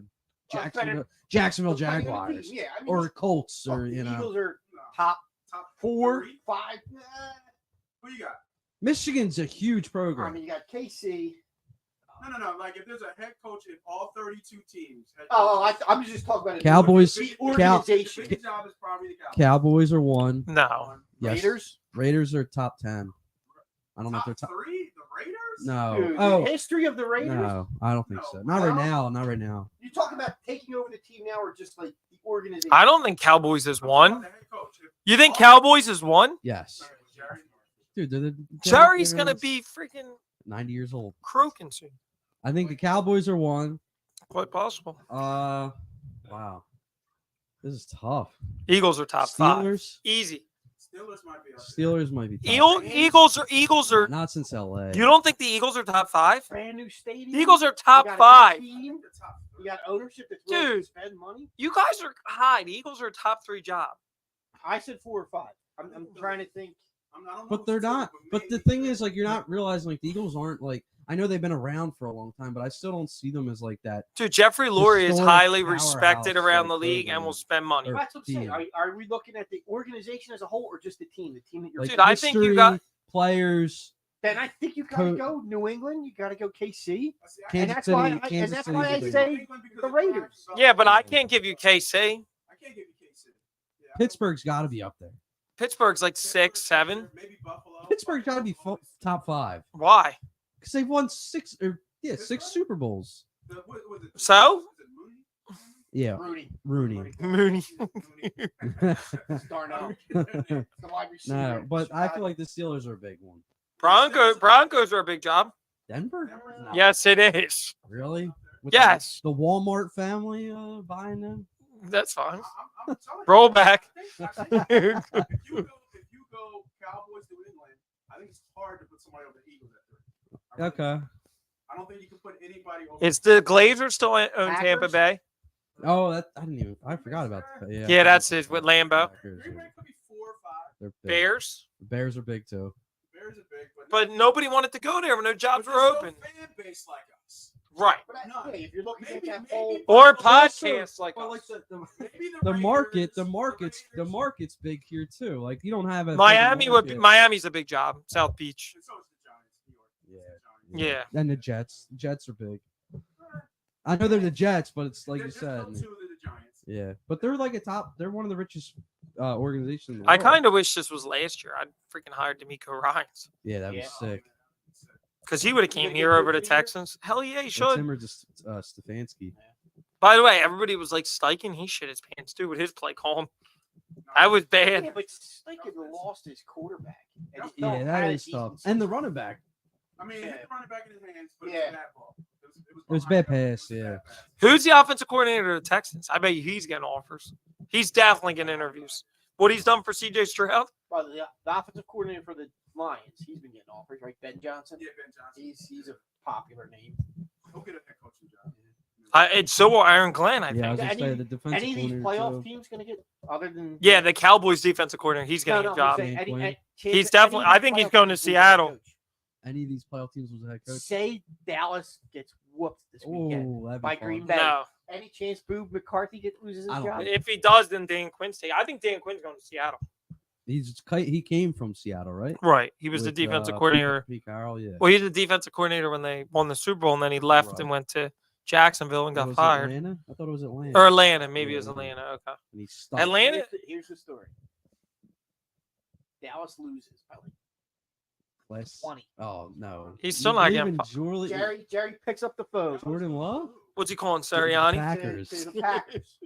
Jacksonville Jaguars Yeah, I mean, or Colts look, or the you know. Eagles are No. top Top 4, 3. 5. Who you got? Michigan's a huge I program. mean, you got KC. No. Like if there's a head coach in all 32 teams. I'm just talking about it. Cowboys- The The organization. biggest job is probably the Cowboys. Cowboys are one. no. Yes. Raiders. Raiders are top 10. I don't know if they're Top top. 3? The Raiders? No. Dude, Oh, the history of the Raiders. no, I don't think No. so. Not right now. Not right now. You talking about taking over the team now, or just like the organization? I don't think Cowboys is I'm talking one. about the head coach. If You think Cowboys is one? Yes. Jerry, Dude, they're Jerry's they're gonna gonna be freaking 90 years old. croaking soon. I think the Cowboys are one. Quite possible. Wow. This is tough. Eagles are top five. Steelers. Easy. Steelers might be. Steelers might be top. Eagles are. Not since LA. You don't think the Eagles are top five? Brand new stadium. The Eagles are You top got a good five. team, The top You got ownership that's willing to Dude. spend money. You guys are high. The Eagles are a top 3 job. I said 4 or 5. I'm trying to think. I don't know But who's they're still, not. But the maybe thing they're- is, like, you're not realizing, like, the Eagles aren't, like, I know they've been around for a long time, but I still don't see them as, like, that. Dude, Jeffrey Lurie is Historic highly powerhouse, respected around the like, league and program. will spend money. Or That's what I'm saying. team. Are we looking at the organization as a whole or just the team? The team that you're. Like, Dude, I think you history, got- players. Then I think you gotta go New England. You gotta go KC. See, I Kansas that's City. why I- and Kansas that's City's why a I big say- one. England because the of Brian Raiders. Development. Yeah, but I can't give you KC. I can't give you KC. Yeah, Pittsburgh's got to be up there. Pittsburgh's like 6, 7. Maybe Buffalo. Pittsburgh's got to be top 5 Why? because they've won 6 Super Bowls. What was it? So? Was it Mooney? Yeah, Rooney. Rooney. Mooney. Darnell. The wide receiver. No, but I feel Chicago. like the Steelers are a big one. Broncos are a big job. Denver? No. Yes, it is. Really? With Yes. The Walmart family buying them? That's fine. I'm telling you, Roll back. I think if you go Cowboys to England, I think it's hard to put somebody over the Eagles at 3. I really Okay. do. I don't think you can put anybody over. Is the Glazers still own Tampa Packers? Bay? Oh, I forgot about that. Yeah, that's it, with Lambeau. Packers Green Bay are- could be 4 or 5. They're big. Bears? The Bears are big too. Bears are big, But nobody wanted to go there when their jobs but were there's no open. fan base like us. Right. But No. hey, if you're looking Maybe- at that maybe- whole. Or But also- podcasts like but, us. Maybe the market, Raiders, the Raiders. market's big here too. Like you don't have a big Miami would be, market. Miami's a big job. South Beach. And so is the Giants, New York. Yeah. The Giants. Yeah. And the Jets. Jets are big. I know they're the Jets, but it's like you There's said. no two of the Giants. Yeah, but they're like they're one of the richest organizations in the I world. kind of wish this was last year. I'd freaking hired D'Amico Ryans Yeah, that'd Yeah. be sick. because he would have came here over to Texans. Hell yeah, he should. Timmer just Stefanski. By the way, everybody was like Steichen. He shit his pants too with his play calling. That was bad. Yeah, but Steichen lost his quarterback. And he Yeah, felt that bad is as tough. he- And the running back. I mean, he Yeah. had the running back in his hands, but Yeah. it was a bad ball. It was behind bad him. It pass, was a bad yeah. pass. Who's the offensive coordinator of the Texans? I bet you he's getting offers. He's definitely getting interviews. What he's done for CJ Stroud? By the offensive coordinator for the Lions, he's been getting offers, right? Ben Johnson. Yeah, Ben Johnson. He's a popular name. He'll get a head coaching job. It's so will Aaron Glenn, I Yeah, I was think. gonna say Any- the defensive Any of these coordinator, playoff too. teams going to get other than Yeah, the Cowboys defensive coordinator. He's no, getting no, a job. I'm saying Quinn. chance He's that definitely- any of I these think he's playoff going to teams will get a head Seattle. coach. Any of these playoff teams was a head coach. Say Dallas gets whooped this weekend Oh, that'd be by fun. Green Bay. No. Any chance Boo McCarthy loses his I don't job? think- If he does, then Dan Quinn's taking. I think Dan Quinn's going to Seattle. He came from Seattle, right? Right. He was the With, defensive uh, coordinator. Pete Carroll, yeah. Well, he's the defensive coordinator when they won the Super Bowl, and then he left Right. and went to Jacksonville and got Was it fired. Atlanta? I thought it was Atlanta. Or Atlanta. Maybe it Yeah, was Atlanta. Okay. And he stunk. Atlanta. Here's the story. Dallas loses by like Last- 20. Oh no. He's still You not believe getting in fi- Jerry picks up the phone. Jordan Love? What's he calling The Sirianni? Packers. To the Packers.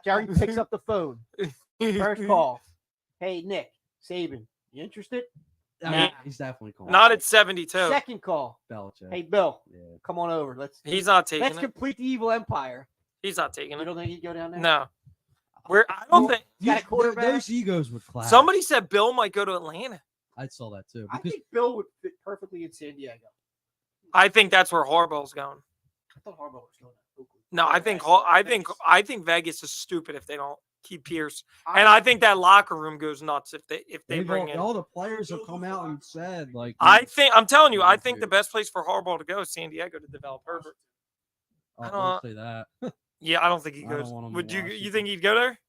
Jerry picks up the phone. First call. Hey, Nick, Saban, you interested? Yeah, he's definitely calling. Not at 72. Second call. Belichick. Hey, Bill, Yeah. come on over. Let's He's not taking it. complete the evil empire. He's not taking You it. don't think he'd go down there? No. I don't think You got a quarterback? Those egos would clash. somebody said Bill might go to Atlanta. I saw that too. I Because think Bill would fit perfectly in San Diego. I think that's where Harbaugh's going. I thought Harbaugh was going to Oakland. No, I think Vegas is stupid if they don't keep Pierce. And I think that locker room goes nuts if they they've bring in. all the players have come out and said like I'm telling you, I Yeah, think the dude. best place for Harbaugh to go is San Diego to develop Herbert. Oh, I don't don't- say that. Yeah, I don't think he I don't goes. want him in Would you Washington. think he'd go there?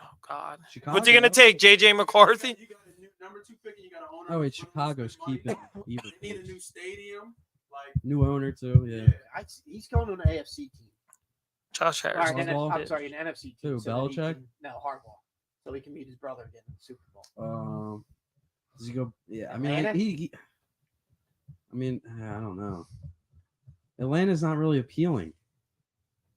Oh God. Chicago. What's he gonna take? JJ McCarthy? You got a new number 2 pick and you got an owner. Oh wait, who's willing to Chicago's spend money. keeping They need a new stadium. Like, new owner too. Yeah. He's going to an AFC team. Josh All Harris. right, Harbaugh? I'm sorry, an NFC team. Who, so that he Belichick? can- No, Harbaugh. So he can meet his brother again in the Super Bowl. Does he go? Yeah. I mean, Atlanta? I don't know. Atlanta's not really appealing.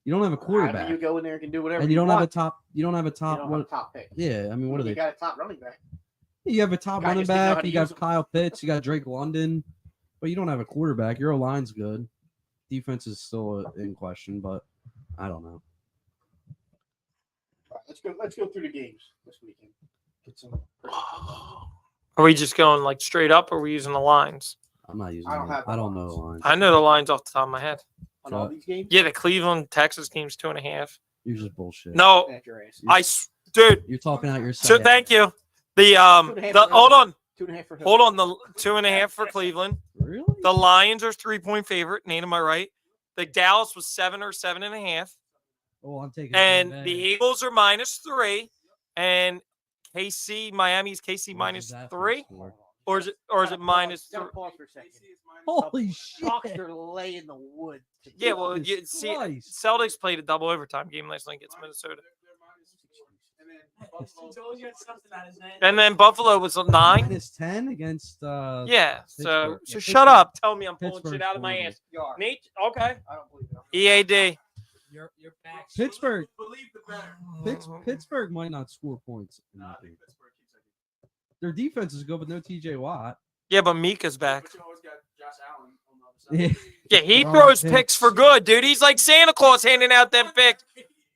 You don't have a I mean, quarterback, you go in there and can do whatever and you don't have a want. top. You don't have a You top. don't have What? a top pick. Yeah. I mean, what are You they? got a top running back. You have a top Guy running just didn't know how back. to You got use 'em. Kyle Pitts. You got Drake London, but you don't have a quarterback. Your line's good. Defense is still in question, but I don't know. All right, let's go through the games this weekend. Get some. Are we just going like straight up, or are we using the lines? I'm not using. I don't have I don't the know the lines. I know the lines off the top of my head. On all these games. Yeah, the Cleveland Texas game's 2.5. You're just bullshit. No, At your ass. dude. You're talking out your So side. thank you. The 2.5 for hold on, 2.5 for who? hold on. The 2.5 for Cleveland. Really? The Lions are 3-point favorite. Nate, am I right? The Dallas was 7 or 7.5, Oh, I'm taking. and Green the Bay. Eagles are -3, and Miami's KC What is that for a -3, score? or is it Gotta -3? pause for a second. Holy shit! Bucks are laying the wood. Yeah, well, you Jesus see, Christ. Celtics played a double overtime game last night against Minnesota, and then Buffalo was 9. -10 against. Yeah, so Pittsburgh. Yeah, shut up. Tell me I'm pulling Pittsburgh's shit out of my horrible. ass. You are. Nate, okay. I don't believe it. EAD. Your back. Pittsburgh. Believe the better. Pittsburgh might not score points. In my opinion. Pittsburgh keeps it. Their defense is good, but no TJ Watt. Yeah, but Mika's back. But you always got Josh Allen on the other side. Yeah, he Throwing throws picks. picks for good, dude. He's like Santa Claus handing out them picks.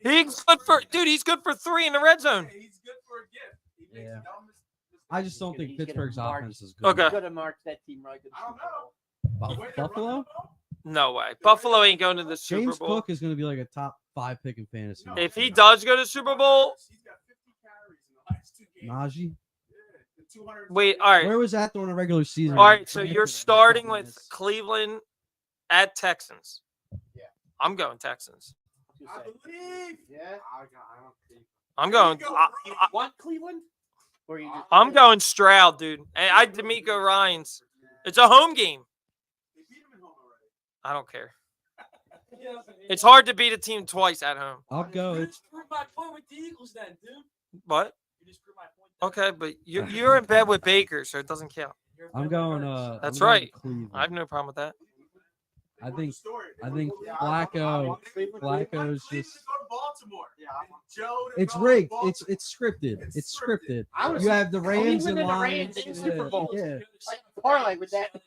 He's good for, dude. He's good for 3 in the red zone. He's good for a gift. He makes Yeah. dumb mistakes. I just don't think He's gonna Pittsburgh's march. offense is good. Okay. Could have marched that team right to the I don't Super know. Bowl. Wait, they're Buffalo? running the ball? No way. Buffalo ain't going to the Super James Bowl. Cook is going to be like a top 5 pick in fantasy. No. If he does go to Super Bowl, He's got 50 carries in the last 2 games. Najee. Yeah, and 200. wait. All right. Where was that during the regular season? All right. So you're starting with Cleveland at Texans. Yeah. I'm going Texans. I believe. Yeah. I don't think. I'm going. Want Cleveland? Or you just, I'm going Stroud, dude. And I D'Amico Ryans. It's a home game. They beat him at home already. I don't care. It's hard to beat a team twice at home. I'll go. You just proved my point with the Eagles then, dude. What? You just proved my point. Okay, but you're in bed with Baker, so it doesn't count. I'm going. That's I'm going right. Cleveland. I have no problem with that. I think. I They think won- Flacco. Cleveland. Flacco's Cleveland just. to go to Baltimore. Yeah, I And Joe to It's go to rigged. Baltimore. It's scripted. It's It's scripted. I was You have the Rams Cleveland and and the Lions. Rams in the Yeah, Super Bowl. yeah. parlay with that.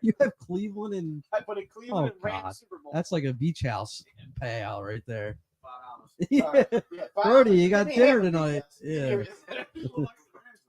You have Cleveland and I put a Cleveland Oh, and Rams God. Super Bowl. that's like a beach house payout right there. $5. Yeah. All right, yeah, Brody, you got They dinner have a tonight. defense. Yeah. People like the Rams,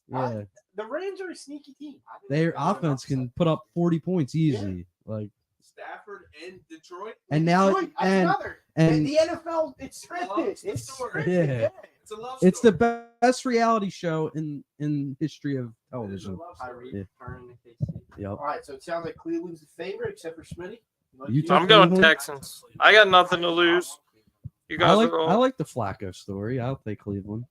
though. Yeah. The Rams are a sneaky team. Their offense can put up 40 points easy. Like Stafford and Detroit. and now Detroit, that's and another. and the NFL, it's scripted. It's story. scripted. Yeah. It's a love it's story. the best reality show in history of television. Kyrie Yeah. turning to KC. Yep. All right, so it sounds like Cleveland's the favorite, except for Smitty. You I'm took going Cleveland? Texans. I got nothing to lose. You guys are all. I like the Flacco story. I'll take Cleveland.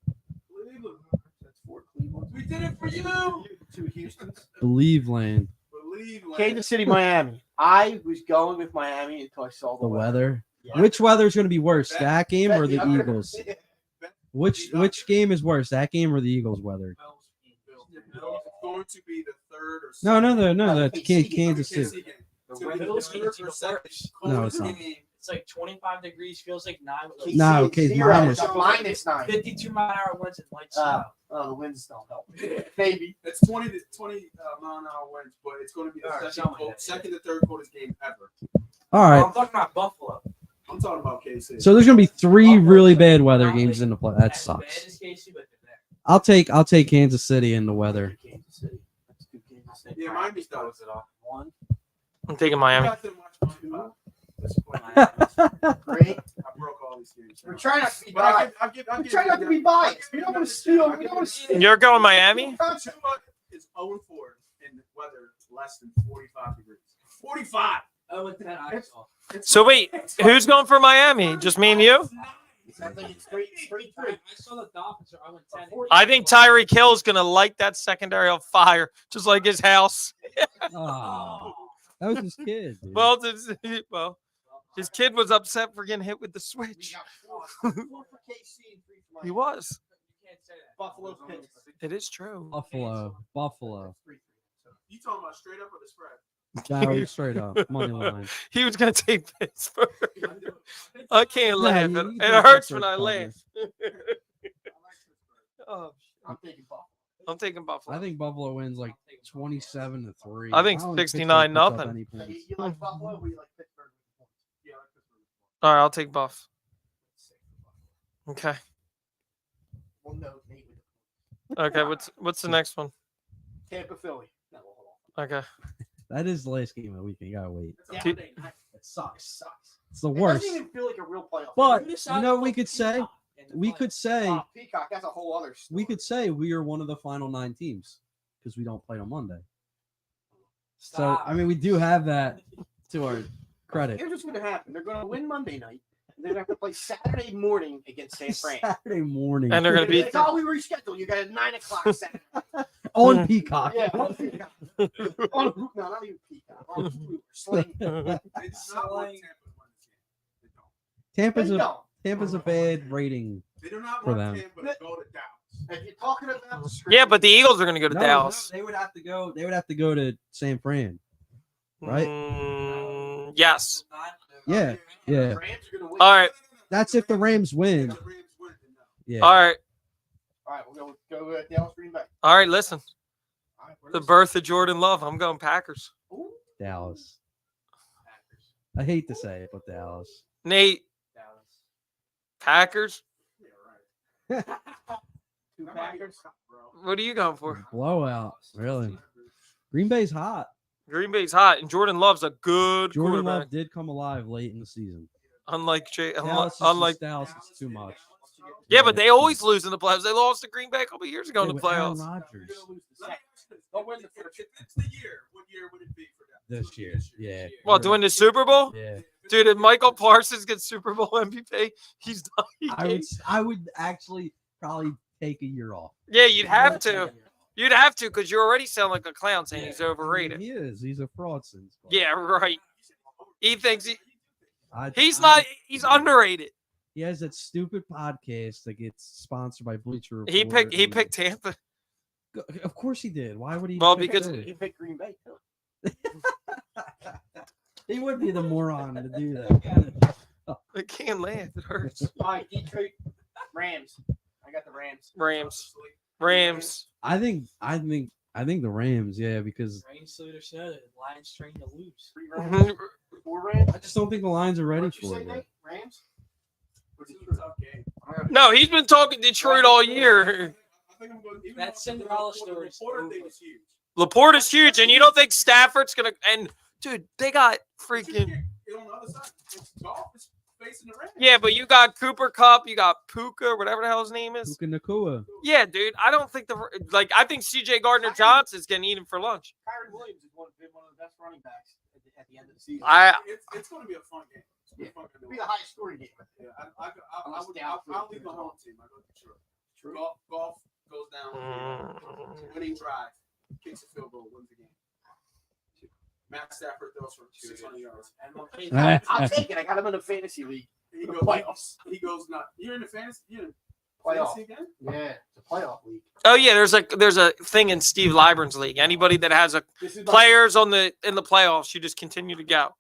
Cleveland. That's 4 Cleveland. We did it for you. 2 Houston's. Believe Lane. Believe. Kansas City, Miami. I was going with Miami until I saw The weather. Yeah. Which weather's going to be worse, Bet- that game or the Bet the under. Eagles? Which game is worse, that game or the Eagles weather? It's going to be the third or No. That's Kansas City. game. The It's gonna be the Rebels third need or to second worse. No, it's not. game. It's like 25 degrees, feels like 9. KC No, is okay, 0. minus. It's a -9. 52-mile-an-hour winds and lights out. Oh, the winds don't help. Maybe. It's 20 mile an hour winds, but it's going to be the Alright, second, something like that. second to third coldest game ever. All right. I'm talking about Buffalo. I'm talking about KC. So there's going to be 3 really bad weather games in the play. That As bad sucks. as KC, but they're there. I'll take Kansas City in the weather. Kansas City. That's 2 Kansas City. Yeah, Miami's done. Close it off. 1. I'm taking I Miami. got them watch Miami. Disappointed. Great. I broke all these games. We're trying not to be But I biased. give, We're trying not to be biased. We don't want to steal. We don't want to steal. You're going Miami? Tua is 0-4 in weather less than 45 degrees. 45. Oh, with that, I saw. So wait, who's going for Miami? Just me and you? Sounds like it's straight 3. I saw the Dolphins. I went 10. I think Tyreek Hill's gonna light that secondary on fire, just like his house. Oh, that was his kid. Dude. Well, his kid was upset for getting hit with the We switch. got 4 for KC and 3 for He Miami. was. You can't say that. Buffalo's picks. It is true. Buffalo. You talking about straight up or the spread? No, straight up money line. He was gonna take Pittsburgh. I can't laugh. you It can hurts Pittsburgh when I cover. laugh. Oh, I'm taking Buffalo. I'm taking Buffalo. I think Buffalo wins like 27-3. I think don't 69 Pittsburgh puts up nothing. any You points. like Buffalo or you like Pittsburgh? Yeah, I like Pittsburgh. All right, I'll take Buff. Okay. Well, no, Nate would- Okay. What's the next one? Tampa, Philly. No, hold on. Okay. That is the last game of the weekend. You gotta wait. It's a Yeah. Monday night. It sucks. It's the It worst. doesn't even feel like a real playoff. But game. you know what we could say? We could say Peacock. That's a whole other story. we could say we are one of the final 9 teams because we don't play on Monday. So I mean, we do have that to our credit. Here's what's going to happen. They're going to win Monday night. And they're going to have to play Saturday morning against San Fran. Saturday morning And they're gonna beat. It's all we rescheduled. You got a 9 o'clock Saturday. on Peacock. Yeah, on Peacock. No, not even Peacock. On Hulu. Sling. They do not want Tampa to win this game. They don't. Tampa's They a don't. Tampa's a bad rating. They do not For want them. Tampa to go to Dallas. If you're talking about the script, Yeah, but the Eagles are going to go to No, Dallas. they would have to go. They would have to go to San Fran. right? Yes. Yeah, yeah. Rams are gonna win. All right. That's if the Rams win. The Rams win, then no. Yeah. All right. All right, we'll go Dallas Green Bay. All right. Listen. All right, The birth of Jordan Love. I'm going Packers. Ooh, Dallas. I hate to say it, but Dallas. Nate. Packers. Yeah, two right. Packers. What are you going for? Blowout. Really. Green Bay's hot. Green Bay's hot, and Jordan Love's a good Jordan quarterback. Love did come alive late in the season. Unlike Jay, Dallas is too much. yeah, but they always lose in the playoffs. They lost to Green Bay a couple years ago in the with Aaron playoffs. Rodgers They'll win the If it's the year, what year would it be for them? this year. Yeah. What, to win the Super Bowl? Yeah. Dude, if Michael Parsons gets Super Bowl MVP, he's done. I would actually probably take a year off. Yeah, you'd have to. You'd have to, because you already sound like a clown saying he's I mean, overrated. he is. He's a fraudster. Yeah, right. He thinks he's I- not. He's underrated. He has that stupid podcast that gets sponsored by Bleacher Report. He and- picked Tampa. Of course he did. Why would he? Well, pick because- Philly? You pick Green Bay too. He would be the moron to do that. I can't laugh. It hurts. All right, Detroit Rams. I got the Rams. Rams. I think the Rams, yeah, because Rain Slater said it. Lions trained to lose. 3 Rams. 4 Rams. I just don't think the Lions are ready What'd you for say, it. Nate? yet. Rams. This is a tough game. No, he's been talking Detroit all year. I think I'm going. even That though Cinderella the story is Porter over. thing is huge. Laporte is huge, and you don't think Stafford's gonna? And dude, they got But you freaking. can't- on the other side, it's golf is facing the Rams. Yeah, but you got Cooper Cup, you got Puka, whatever the hell his name is. Puka Nacua. Yeah, dude, I don't think I think C.J. Gardner Johnson's getting eaten for lunch. Kyron Williams has been one of the best running backs at the end of the season. It's going to be a fun game. It's gonna be a fun game. It'll be the highest scoring game. Yeah, Unless I'll leave the home team. I go Detroit. Golf goes down. Winning drive, kicks a field goal, wins the game. Matt Stafford throws for 600 yards. I'll take it. I got him in a fantasy league. He The goes. playoffs. He goes nuts. You're in the fantasy. You're in Playoff. fantasy again. Yeah, it's a playoff league. Oh yeah, there's a thing in Steve Liburn's league. Anybody that has a This is players in the playoffs, you just continue to go.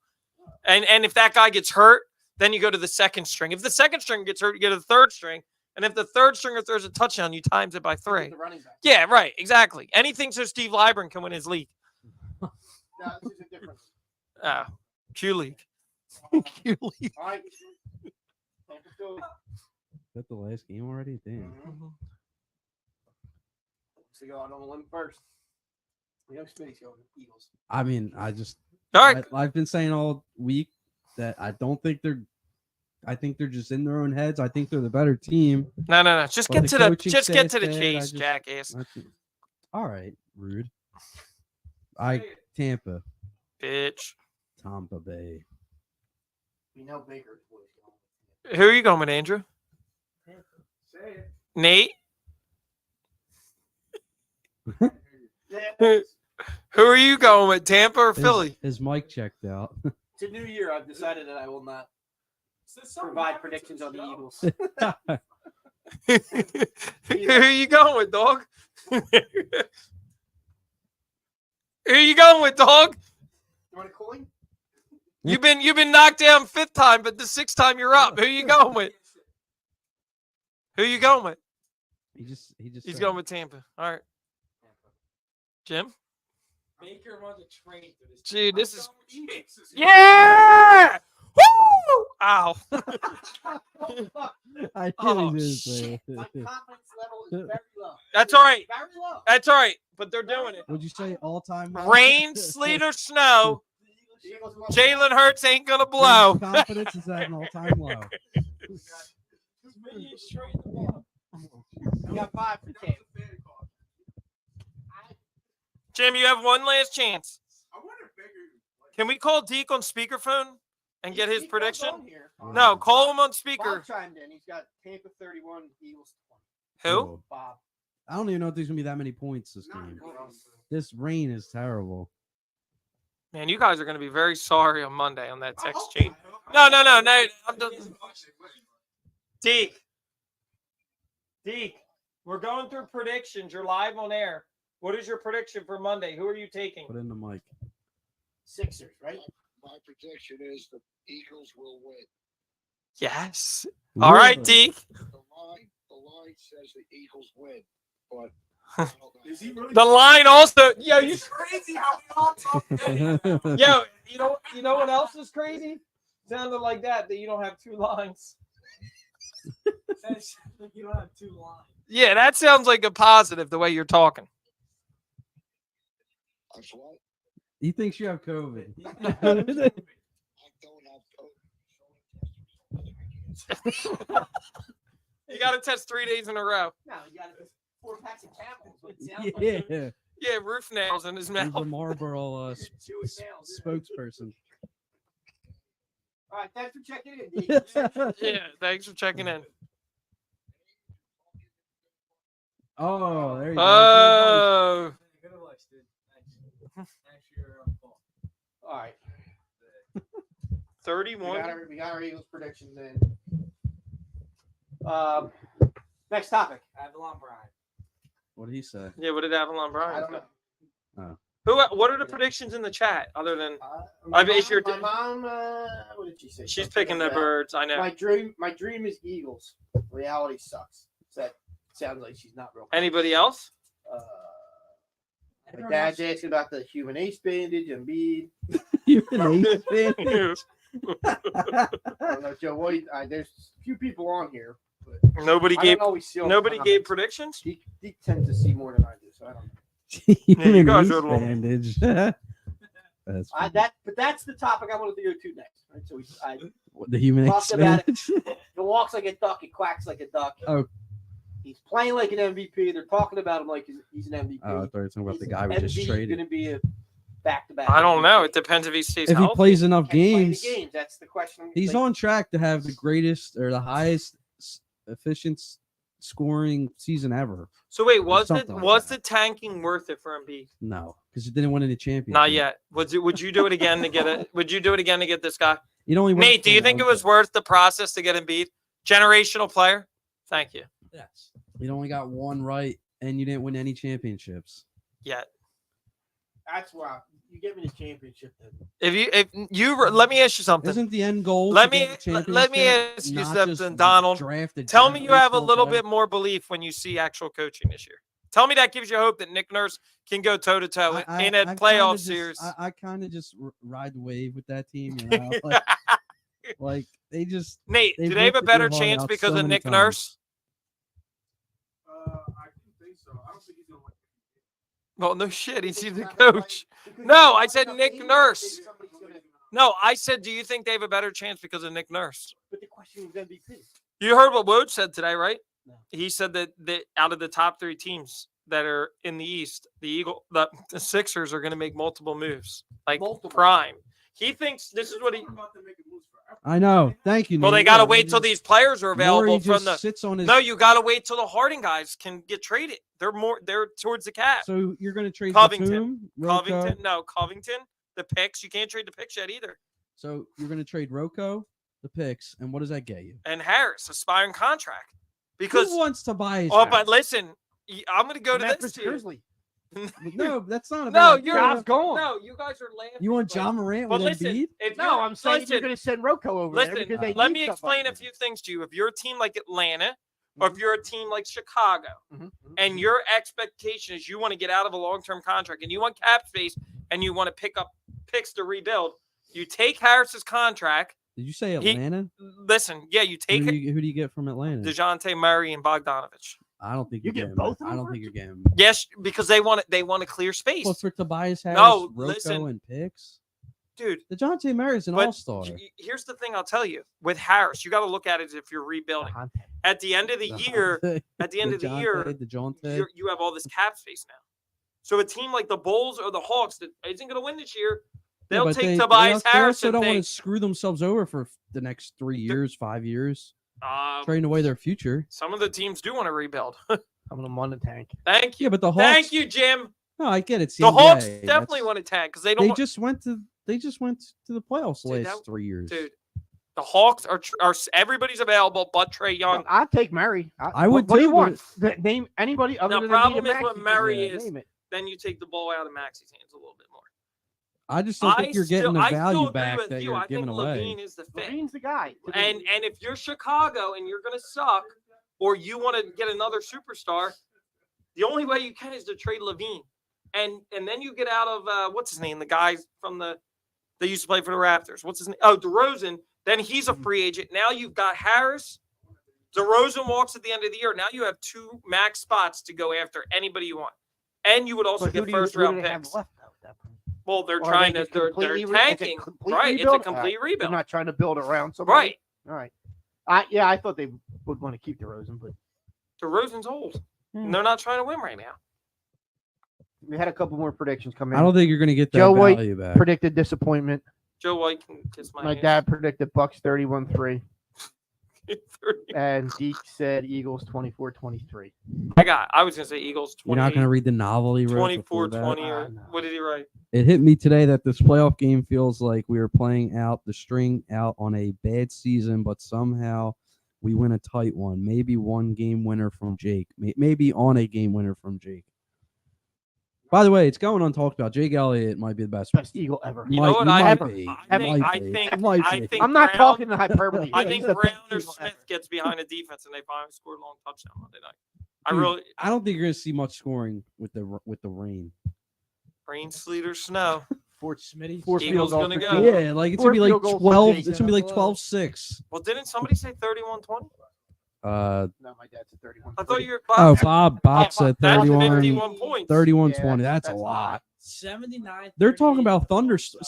And if that guy gets hurt, then you go to the second string. If the second string gets hurt, you go to the third string. And if the third stringer throws a touchdown, you times it by 3. The running back. Yeah, right, exactly. Anything so Steve Liburn can win his league. No, this is a different. Q League. Q League. All right. Tampa, Philly. Is that the last game already? Damn. So go out on a limb first. We know Smitty's going Eagles. I mean, All right. I've been saying all week that I don't think they're. I think they're just in their own heads. I think they're the better team. No. Just But get the to the coaching just get to staff's the bad. chase, jackass. All right, rude. Tampa, Bitch. Bay. We know Baker's boys going. Who are you going with, Andrew? Say it. Nate? Yeah, Who are you going with, Tampa or Philly? His mic checked out. it's a new year. I've decided that I will not provide predictions on the Eagles. Who are you going with, dog? Who are you going with, dog? You want a coin? You've been knocked down 5th time, but the 6th time you're up. Who you going with? Who you going with? He just. He's said going it. with Tampa. All right. Jim? Baker runs a train through this. Dude, this is. Jesus. Yeah! Woo! Ow. I Oh, really did shit. say My it. confidence level is very low. That's all right. Very low. That's all right. But they're doing it. Would you say all-time low? Rain, sleet, or snow. The Eagles must- Jalen Hurts ain't gonna His blow. confidence is at an all-time low. We got 5 for Cam. Jim, you have one last chance. I wonder if Baker. Can we call Deke on speakerphone and get his He comes prediction? on here. No, call him on speaker. Bob chimed in. He's got Tampa 31, Eagles 20. Who? Oh, Bob. I don't even know if there's gonna be that many points this game. This rain is terrible. Man, you guys are gonna be very sorry on Monday on that text chain. No. I'm just... Deke. We're going through predictions. You're live on air. What is your prediction for Monday? Who are you taking? Put in the mic. Sixers, right? My prediction is the Eagles will win. Yes. All right, Deke. The line says the Eagles win, but I don't know. Is he really? The line also. Yo, you. It's crazy how we all talk. Yo, you know what else is crazy? Sounded like that you don't have 2 lines. You don't have 2 lines. Yeah, that sounds like a positive the way you're talking. That's what He thinks you have COVID. I don't have COVID. You got to test 3 days in a row. No, you got 4 packs of Camels. What it sounds like. Yeah, Yeah, roof nails in his he's a mouth. Marlboro Jewish nails. spokesperson. All right, thanks for checking in, Deke. Yeah, thanks for checking in. Oh, there you go. Oh, Good advice, dude. Thanks for your call. All right. 31. We got our Eagles prediction then. Next topic. Avalon Bride. What did he say? Yeah, what did Avalon I Bryan don't say? know. What are the predictions in the chat other than My I bet you're- mom, what did she say? she's Something picking the like that. birds? I know. My dream is Eagles. Reality sucks. So that sounds like she's not real. Anybody else? Uh, my dad's asking about the human ace bandage, Embiid. You an ace fan? I don't know, Joe. There's a few people on here, but Nobody I gave. don't always see all the Nobody comments. gave predictions. Deke tends to see more than I do, so I don't know. You you an guys ace are a little- bandage. That's funny. But that's the topic I wanted to go to next. Right? So What, the human talked ace about it. bandage. he walks like a duck, he quacks like a duck. Oh. He's playing like an MVP. They're talking about him like he's an MVP. Oh, I thought you were talking about the He's guy we an just MVP, traded. Going to be a back-to-back. I don't know. MVP. It depends if he stays If he healthy. plays enough Can't play the games, games. That's the question. he's Like, on track to have the greatest or the highest efficient scoring season ever. So wait, was something like was that. the tanking worth it for Embiid? No, because he didn't win any championship. Not yet. Would you do it again to get it? Would you do it again to get this guy? He only went Nate, do you think it was worth the process to get Embiid? Generational player. Thank you. Yes. You only got one right, and you didn't win any championships. Yet. that's why you get me the championship. Then. Let me ask you something. Isn't the end goal? Let to me get the let me championship, ask you not something, just Donald. draft a Tell me you have a baseball little player? bit more belief when you see actual coaching this year. Tell me that gives you hope that Nick Nurse can go toe to toe in a I playoff kinda series. I kind of just ride the wave with that team. You know? like they just Nate, they've do they have a ripped your better heart chance out because so of many Nick times. Nurse? I don't think so. I don't think he's gonna win. Well, no shit. He's the coach. No, I said Nick Nurse. No, I said, do you think they have a better chance because of Nick Nurse? But the question was MVP. You heard what Woj said today, right? No. He said that out of the top 3 teams that are in the East, the Sixers are going to make multiple moves, like Multiple. prime. He thinks this is what he. About to make a move forever. I know. Thank you. Well, they Nate. got to Yeah, wait till these players are the more he available from just the. sits on his. No, you got to wait till the Harden guys can get traded. They're towards the cap. So you're going to trade Covington. Batum, Rocco. Covington, the picks. You can't trade the picks yet either. So you're going to trade Rocco, the picks, and what does that get you? And Harris, aspiring contract. Because Who wants to buy his oh, house? but listen, I'm going to go to Memphis this team. Grizzly. No, that's not. A No, bad you're idea. Job's going. No, you guys are laughing. You want but- John Morant But with listen, Embiid? if No, you're- I'm saying listen, you're going to send Rocco over there listen. because they Let need me somebody. explain a few things to you. If you're a team like Atlanta, or if you're a team like Chicago, Mhm. and your expectation is you want to get out of a long-term contract and you want cap space and you want to pick up picks to rebuild, you take Harris's contract. Did you say Atlanta? Listen, yeah, you take it. Who do you get from Atlanta? DeJounte Murray and Bogdanovich. I don't think You you're get getting both that. of I them don't for think you're getting. Yes, because they want to clear space. Well, for Tobias Harris, No, Rocco, listen. and picks. Dude, DeJounte Murray's an but all-star. here's the thing I'll tell you. With Harris, you got to look at it as if you're rebuilding. At the end of the year, DeJounte. you have all this cap space now. So a team like the Bulls or the Hawks that isn't going to win this year, they'll but take Tobias they Harris also and don't want to think, screw themselves over for the next 3 years, 5 years, trading away their future. some of the teams do want to rebuild. I'm gonna run the tank. Thank you. Yeah, but the Hawks. Thank you, Jim. No, I get it. It's The Hawks NBA. definitely That's- want to tank because they don't. They just went to the playoffs the Dude, last 3 years. Dude, the Hawks are everybody's available but Trey Young. I'd take Murray. I would What do you too, want? Name anybody other The than problem Embiid is and what Maxey? Murray Yeah, is. name it. Then you take the ball out of Maxi's hands a little bit more. I just don't think you're getting the I still value agree back with that you. you're I giving think away. Levine is the fit. Levine's the guy. And if you're Chicago and you're gonna suck, or you want to get another superstar, the only way you can is to trade Levine, and then you get out of what's his name, the guy from they used to play for the Raptors. What's his name? Oh, DeRozan. Then he's a free agent. Now you've got Harris. DeRozan walks at the end of the year. Now you have 2 max spots to go after anybody you want, and you would also But who get do you- first who do round they have picks. left, though, at that point? Well, they're Or trying they to just they're completely tanking, complete right? It's a rebuild? complete They're rebuild, not trying to build around somebody. right? All right. I thought they would want to keep DeRozan, but DeRozan's old, and they're not trying to win right now. we had a couple more predictions come in. I don't think you're going to get that Joe White value back. predicted disappointment. Joe White can kiss my My hand. dad predicted Bucks 31-3, 30. and Deke said Eagles 24-23. I was gonna say Eagles 20. You're not going to read the novel he wrote 24 before that? 20 or No. what did he write? It hit me today that this playoff game feels like we are playing out the string out on a bad season, but somehow we win a tight one. Maybe one game winner from Jake. Maybe on a game winner from Jake. By the way, it's going untalked about. Jake Elliott might be the best. Best Eagle ever. You know what I might think? be. I Might think be. I'm not Brown- talking the hyperbole. I He's think the Brown best or Eagle Smith ever. gets behind the defense and they finally scored a long touchdown Monday night. I Dude, really I don't think you're going to see much scoring with the rain. rain, sleet, or snow. Smitty. Four Eagles field goals gonna for go. Jake. Yeah, like it's Four going to be field like goals for 12. Jake. It's going to be like 12-6. Well, didn't somebody say 31-20? No, my dad said 31. I thought you were Oh, Bob Bob said that's 31. 51 points. 31-20. Yeah, That's a that's lot. 79. They're talking about thunderstorms.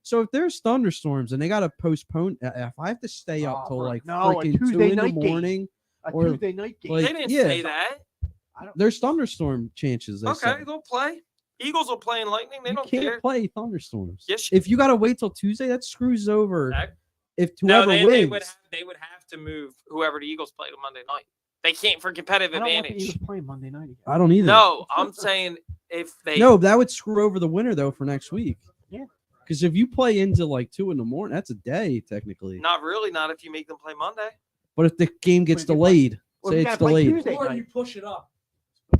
So if there's thunderstorms and they got to postpone, if I have to stay up till like No, a freaking 2 Tuesday in the night game. morning, A or, Tuesday night game. like, They didn't yeah. say that. there's thunderstorm chances. They Okay, said. they'll play. Eagles will play in lightning. They You don't can't care. play thunderstorms. Yes, If you got to wait till Tuesday, that screws over. That- If No, whoever they wins, would have to move whoever the Eagles play on Monday night. They can't for competitive I don't want the advantage. Eagles playing Monday night again. I don't either. No, I'm saying if they No, that would screw over the winner though for next week. Yeah. Because if you play into like 2 in the morning, that's a day technically. not really, not if you make them play Monday. But if the game gets But if you delayed, Well, say we it's gotta play delayed, Tuesday Or night. you push it up.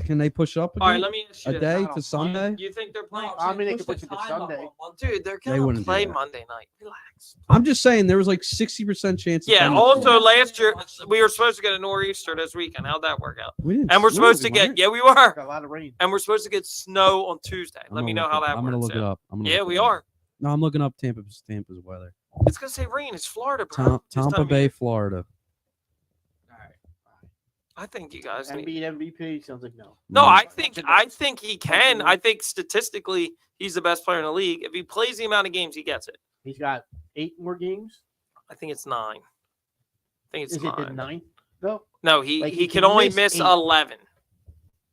can they push up All right, again? let me ask you A this. day don't to Sunday? You think they're playing? No, I mean, they push could push the it to time up Sunday. on Monday. Dude, they're They gonna wouldn't do play that. Monday night. Relax. I'm just saying there was like 60% chance. of Yeah. thunderstorms. Also, last year we were supposed to get a nor'easter this weekend. How'd that work out? We didn't- And we're we supposed to weren't. get. Yeah, we were. Got a lot of rain. And we're supposed to get snow on Tuesday. I'm Let me gonna know look how it- that I'm works. gonna look it out. up. I'm gonna Yeah, look we it up. are. No, I'm looking up Tampa's weather. It's gonna say rain. It's Florida, bro. This Tampa time of Bay, year. Florida. I think you guys need. Embiid MVP sounds like no. No, No. I think he can. I think statistically he's the best player in the league. If he plays the amount of games, he gets it. He's got 8 more games. I think it's 9. I think it's Is it the 9. 9th though? No, he Like, he he can can only miss miss 8. 11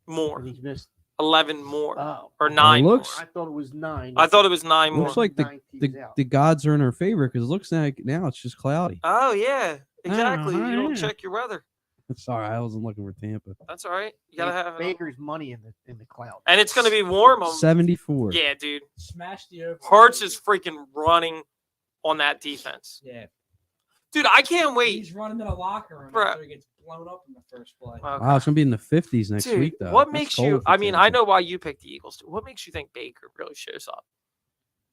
And more. he's missed. 11 more Oh, or 9 looks- more. I thought it was 9. I thought it was 9 more. Looks like Ninth he's the, out. the gods are in our favor because it looks like now it's just cloudy. Oh yeah, exactly. You don't yeah. check your weather. Sorry, I wasn't looking for Tampa. That's all right. You gotta have it. Baker's money in the cloud. And it's gonna be warm. 74. Yeah, dude. Smash the over. Hurts is freaking running on that defense. Yeah. Dude, I can't wait. He's running in a locker room Bruh. after he gets blown up in the first play. Okay. Wow, it's gonna be in the 50s next Dude, week though. what That's makes cold you? for I mean, I Tampa. know why you picked the Eagles. What makes you think Baker really shows up?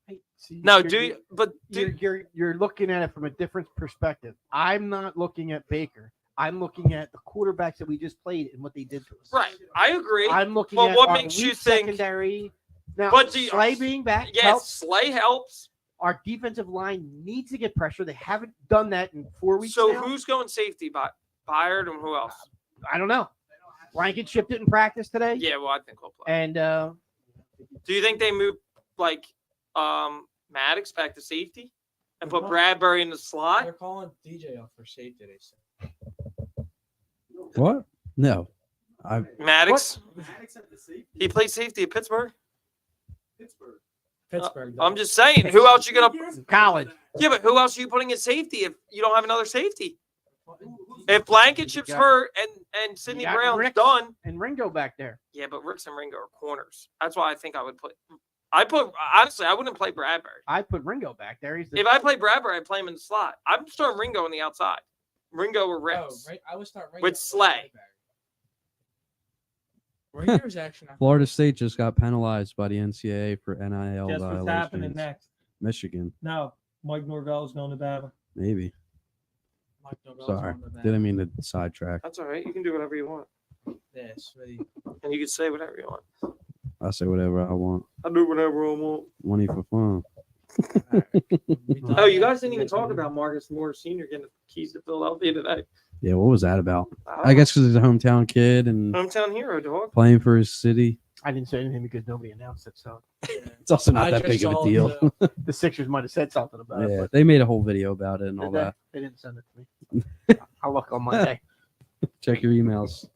Hey, see, No, you're- do you're- you? But You're, do, you're looking at it from a different perspective. I'm not looking at Baker. I'm looking at the quarterbacks that we just played and what they did to us. Right. I agree. I'm looking Well, at what our makes you weak think- secondary. Now, But do you- Slay being back Yes, helps. Slay helps. Our defensive line needs to get pressure. They haven't done that in 4 weeks So now. who's going safety? Byard and who else? I don't know. Blankenship didn't practice today. Yeah, well, I think he'll play. And Do you think they move like Maddox back to safety and put No. Bradbury in the slot? They're calling DJ up for safety. They said. What? No. Maddox? Maddox at the safety. He played safety at Pittsburgh. Pittsburgh. Pittsburgh. I'm just saying, who else you gonna? college. Yeah, but who else are you putting at safety if you don't have another safety? If Blankenship's hurt and Sidney got Brown's Ricks. done, And Ringo back there. yeah, but Ricks and Ringo are corners. That's why I think I would put. Honestly, I wouldn't play Bradbury. I put Ringo back there. He's the, If I play Bradbury, I'd play him in the slot. I'm starting Ringo on the outside. Ringo or Oh, Ricks. right. I would start right With Slay. Raiders actually. Florida State just got penalized by the NCAA for NIL Guess what's happening violations. next? Michigan, No, Mike Norvell's going to battle. maybe. Mike Norvell's Sorry, on the back. didn't mean to sidetrack. That's all right. You can do whatever you want, Yeah, sweet. and you can say whatever you want. I say whatever I want. I do whatever I want. Money for fun. Oh, you guys didn't even talk about Marcus Morris Sr. getting the keys to Philadelphia today. Yeah, what was that about? I guess because he's a hometown kid and hometown hero, dog. playing for his city. I didn't say anything because nobody announced it. So It's also not I that just big of a saw deal. the Sixers might have said something about it. Yeah, But they made a whole video about it and all did they? that. They didn't send it to me. I'll look on Monday. Check your emails.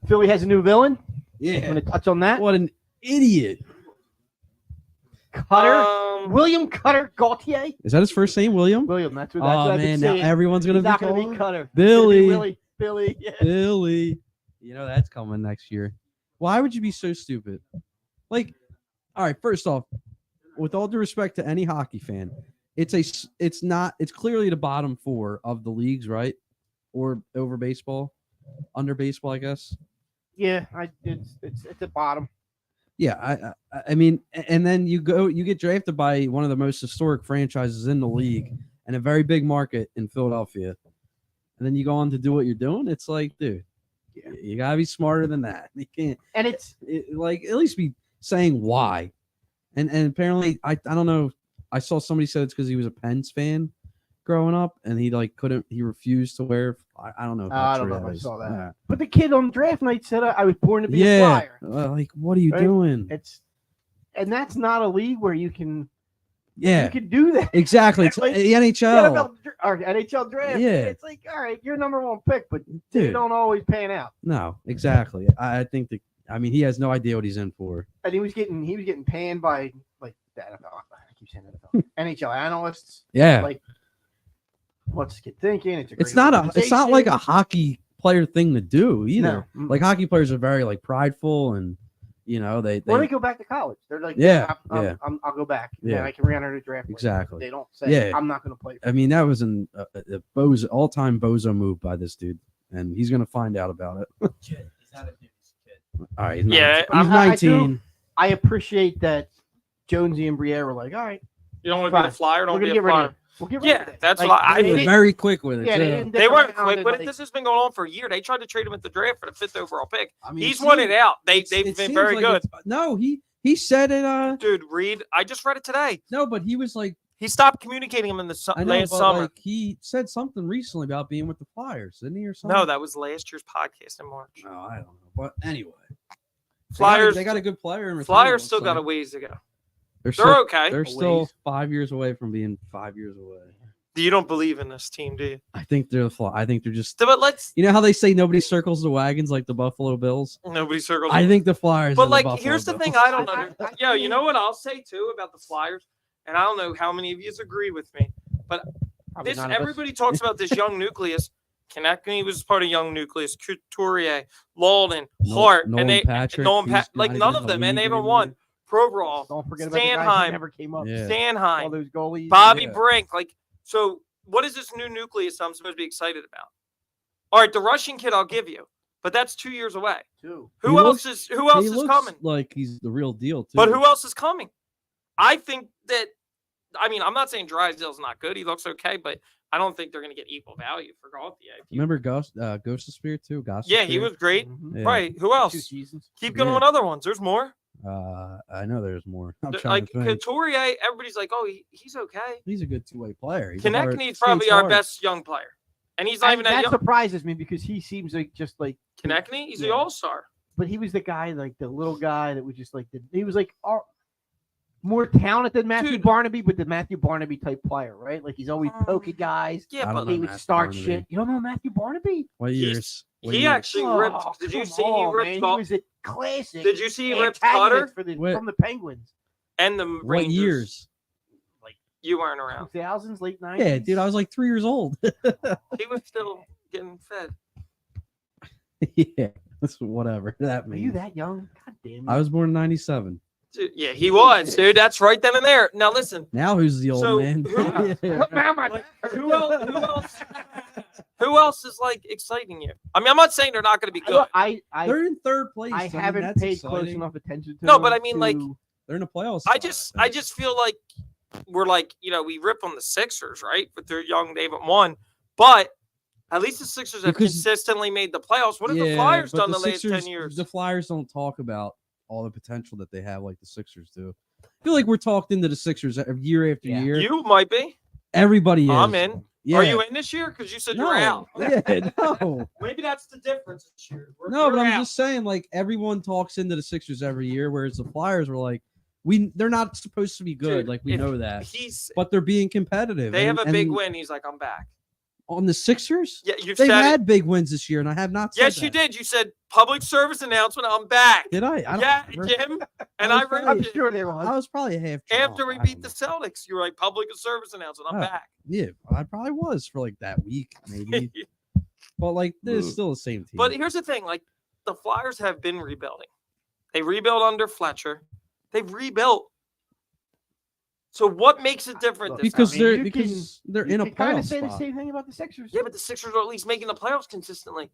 Philly has a new villain. I'm Yeah. going to touch on that. What an idiot. Cutter. William Cutter Gaultier. Is that his first name, William? William, that's what Oh, I've been man, now saying. everyone's going to He's be not going to calling be Cutter. Billy. It's gonna be Billy. Yeah. Billy. You know that's coming next year. Why would you be so stupid? Like, all right, first off, with all due respect to any hockey fan, it's clearly the bottom four of the leagues, right? Or over baseball, under baseball, I guess. Yeah, it's at the bottom. Yeah, I mean, and then you get drafted by one of the most historic franchises in the league and a very big market in Philadelphia, and then you go on to do what you're doing. It's like, dude, you gotta be smarter than that. You can't, And it's like at least be saying why. And apparently, I don't know. I saw somebody said it's because he was a Pens fan growing up, and he refused to wear. I don't know. If I that's don't true. know if I That is- saw that. yeah. but the kid on draft night said I was born to be a Yeah, flyer. like what are you Right? doing? And that's not a league where you can Yeah, do that. exactly. It's Like, the NHL. NHL draft. Yeah. It's like, all right, you're number one pick, but you Dude, don't always pan out. no, exactly. I think that. I mean, he has no idea what he's in for. And he was getting panned by like the NFL. I keep saying NFL. NHL analysts. Yeah, Like, what's this kid thinking? It's it's not like a hockey player thing to do either. No. Like hockey players are very like prideful and they Or they go back to college. They're like, Yeah, I'll go back. Yeah. Yeah, I can re-enter the draft. later. Exactly. They don't say, Yeah. I'm not going to play. I mean, that was a bozo, all-time bozo move by this dude, and he's gonna find out about it. Kid. He's not a dude. He's a kid. All right, he's Yeah, 19. He's I 19. I appreciate that Jonesy and Briere were like, all right, You don't want to be Fine. the flyer. we're Don't going to be a get rid of flyer. it. We'll get rid Yeah, of it. that's Like, why I They were did- very quick with it. Yeah, they too. didn't They dick weren't around quick and, with it. like- This has been going on for a year. They tried to trade him at the draft for the 5th overall pick. I mean, He's it won seems- it out. They've it been seems very like good. it's- No, he said it. Dude, Reed, I just read it today. No, but he was like, He stopped communicating him in the I know, last but summer. like he said something recently about being with the Flyers, didn't he, or something? No, that was last year's podcast in March. No, I don't know. But anyway, Flyers, they got a good player in return. Flyers still so got a ways to go. They're They're okay. They're A still ways. 5 years away from being 5 years away. You don't believe in this team, do you? I think they're I think they're just. But let's. You know how they say nobody circles the wagons like the Buffalo Bills? Nobody circles. I think the Flyers. are But the like, Buffalo here's the Bills. thing I don't understand. Yo, you know what I'll say too about the Flyers, and I don't know how many of you agree with me, but Probably this none of us. everybody talks about this young nucleus. Konechny was part of young nucleus. Couturier, Lawton, Hart, Nolan and they Patrick, Nolan he's Pat, like not none even of in them, the and they league haven't anymore. won. Provorov, Don't forget about the guys who Stanheim. never came up. Yeah. All Stanheim, those goalies. Bobby Yeah. Brink. Like, so what is this new nucleus I'm supposed to be excited about? All right, the Russian kid I'll give you, but that's 2 years away. Too. Who He else He is looks coming? like he's the real deal too. But who else is coming? I think that I mean, I'm not saying Drysdale's not good. He looks okay, but I don't think they're going to get equal value for Gauthier. Remember Ghost of Spear too? Yeah, he was great. Mhm. Yeah. Right. Who 2 else? seasons. Keep going Yeah. with other ones. There's more. I know there's more. I'm trying Like to think. Couturier, everybody's like, oh, he's okay. He's a good two-way player. He's a hard- Konechny's probably skates our hard. best young player. And he's not even that That young. surprises me because he seems like just like Konechny, he's the Yeah. all-star. but he was the guy, like the little guy that was just like he was like more talented than Matthew Dude. Barnaby, but the Matthew Barnaby type player, right? Like he's always poking guys. Yeah, I but don't know He would Matthew start Barnaby. shit. You don't know Matthew Barnaby? What He's- years? What he years? actually ripped. Did you come see he on, ripped man. Cut- He was a classic. Did you see he ripped antagonist Cutter Wait. from the Penguins? and the What Rangers? years? You weren't around. 2000s, late 90s. Yeah, dude, I was like 3 years old. He was still getting fed. Yeah, that's whatever that Are means. you that young? God damn it. I was born in '97. Dude, yeah, he was, dude. That's right then and there. Now listen, Now who's the old So, man? who else? Who else is like exciting you? I mean, I'm not saying they're not going to be good. Look, I They're in third place. I mean, haven't that's paid close exciting. enough attention to No, them but I mean, like, to- They're in the playoffs. I just feel like we're like, we rip on the Sixers, right? But they're young, they haven't won. But at least the Sixers have Because- consistently made the playoffs. What have the Yeah, Flyers but done the last 10 Sixers- years? The Flyers don't talk about all the potential that they have like the Sixers do. I feel like we're talked into the Sixers year after Yeah. year. You might be. Everybody is. I'm in. Yeah. Are you in this year? Because you said you were out. Yeah, no. Maybe that's the difference this year. No, but You're I'm out. just saying, like, everyone talks into the Sixers every year, whereas the Flyers were like, they're not supposed to be good. Dude, Like, we if know that. He's. But they're being competitive. They have and- a big and win. He's like, I'm back. on the Sixers. Yeah, you've They've said it. had big wins this year, and I have not said Yes, you that. did. You said public service announcement. I'm back. Did I? I don't Yeah, remember. Jim. And I was read probably- I'm sure there was. I was probably a half after drunk. we I beat the don't know. Celtics. You were like public service announcement. I'm Oh. back. Yeah, I probably was for like that week, maybe. But like, this is still the same team. But here's the thing: like the Flyers have been rebuilding. They rebuilt under Fletcher. They've rebuilt. So what makes it different? This because time? I mean, they're you because they're in a kind playoff of say the spot. same thing about the Sixers. Yeah, but the Sixers are at least making the playoffs consistently.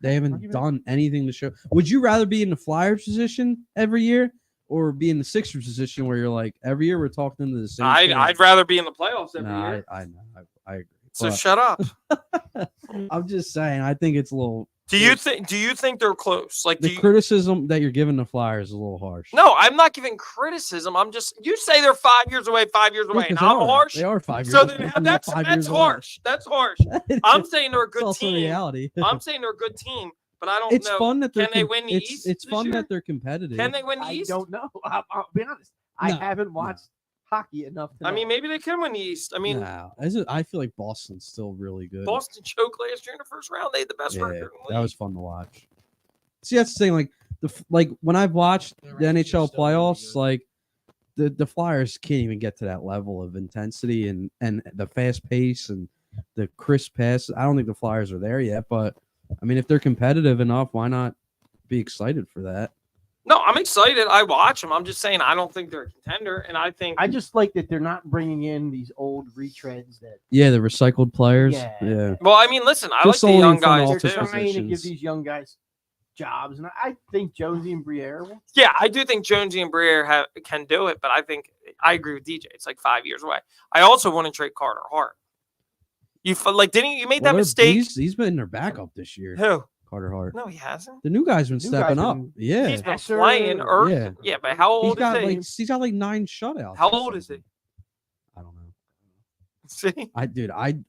They I'll haven't give it- done anything to show. Would you rather be in the Flyers position every year or be in the Sixers position where you're like every year we're talking into the same? I'd rather be in the playoffs every Nah, year. I know. I agree. So But shut up. I'm just saying. I think it's a little. Do you think they're close? Like, do The you, criticism that you're giving the Flyers is a little harsh. no, I'm not giving criticism. I'm just you say they're 5 years away, 5 years Yeah, away, 'cause and I'm they are. harsh. They are 5 years. So away then from that that's 5 years away. harsh. That's harsh. I'm saying they're a It's good also team. reality. I'm saying they're a good team, but I don't It's know. fun that they're. Can they win the East It's this fun year? that they're competitive. Can they win the I East? don't know. I'll be honest. I No, haven't watched hockey enough to I know. mean, maybe they can win the East. I mean, No, I feel like Boston's still really good. Boston choked last year in the first round. They had the best Yeah, record. In the that was league. fun to watch. See, that's the thing. Like when I've watched The the Rangers NHL still really playoffs, good. like the Flyers can't even get to that level of intensity and the fast pace and the crisp pass. I don't think the Flyers are there yet, but I mean, if they're competitive enough, why not be excited for that? No, I'm excited. I watch them. I'm just saying I don't think they're a contender, and I think I just like that they're not bringing in these old retreads that Yeah, the recycled players. Yeah. Yeah. Well, I mean, listen, I Just like the only young from guys all they're too. positions. trying to give these young guys jobs, and I think Jonesy and Briere will. Yeah, I do think Jonesy and Briere can do it, but I think I agree with DJ. It's like 5 years away. I also want to trade Carter Hart. You didn't you made that mistake? He's been their backup this year. Who? Carter Hart. No, he hasn't. The new guy's been New stepping guy's up. been- Yeah. He's been Esser, playing. yeah. Yeah, but how old He's got like 9 shutouts. How or old is he? something. I don't know. See,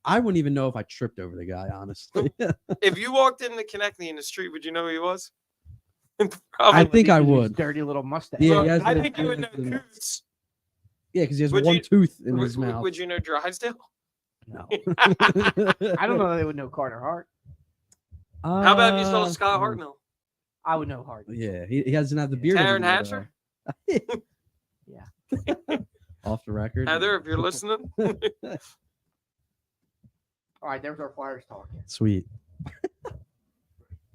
I wouldn't even know if I tripped over the guy, honestly. if you walked into Konechny in the street, would you know who he was? I Probably. think I His would. dirty little mustache. Yeah, Look, he has I the- think you would know the- Coots. Yeah, because he has Would one you- tooth in his mouth. Would you know Drysdale? No. I don't know that they would know Carter Hart. How about if you saw Scott Hartnell? I would know Hart. Yeah, he doesn't have the beard. Taryn anymore, Hatcher? though. Off the record. Heather, if you're listening. All right, there's our Flyers talking. Sweet.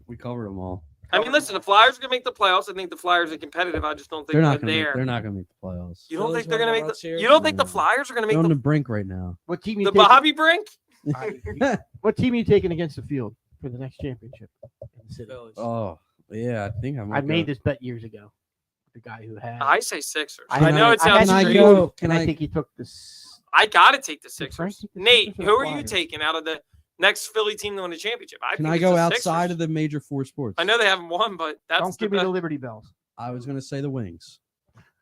We covered them all. I mean, listen, the Flyers are going to make the playoffs. I think the Flyers are competitive. I just don't think They're they're not gonna. there. They're not gonna make the playoffs. You don't Phillies think they're going won to the make World the Series? You don't think the No. Flyers are going to They're make on the the brink right now. What team you the taking? Bobby Brink? What team are you taking against the field for the next championship in the city? Phillies. Oh, yeah. I think I might. I made go. this bet years ago. The guy who had. I say Sixers. I I know had- it I had sounds to Can I strange. go? and I think he took this. I gotta take the Frank, Sixers. take the Nate, Sixers or who the are you Flyers? taking out of the next Philly team to win the championship? Can think I it's go the outside Sixers. of the major four sports? I know they haven't won, but that's Don't give me best. the Liberty Bells. I was gonna say the Wings.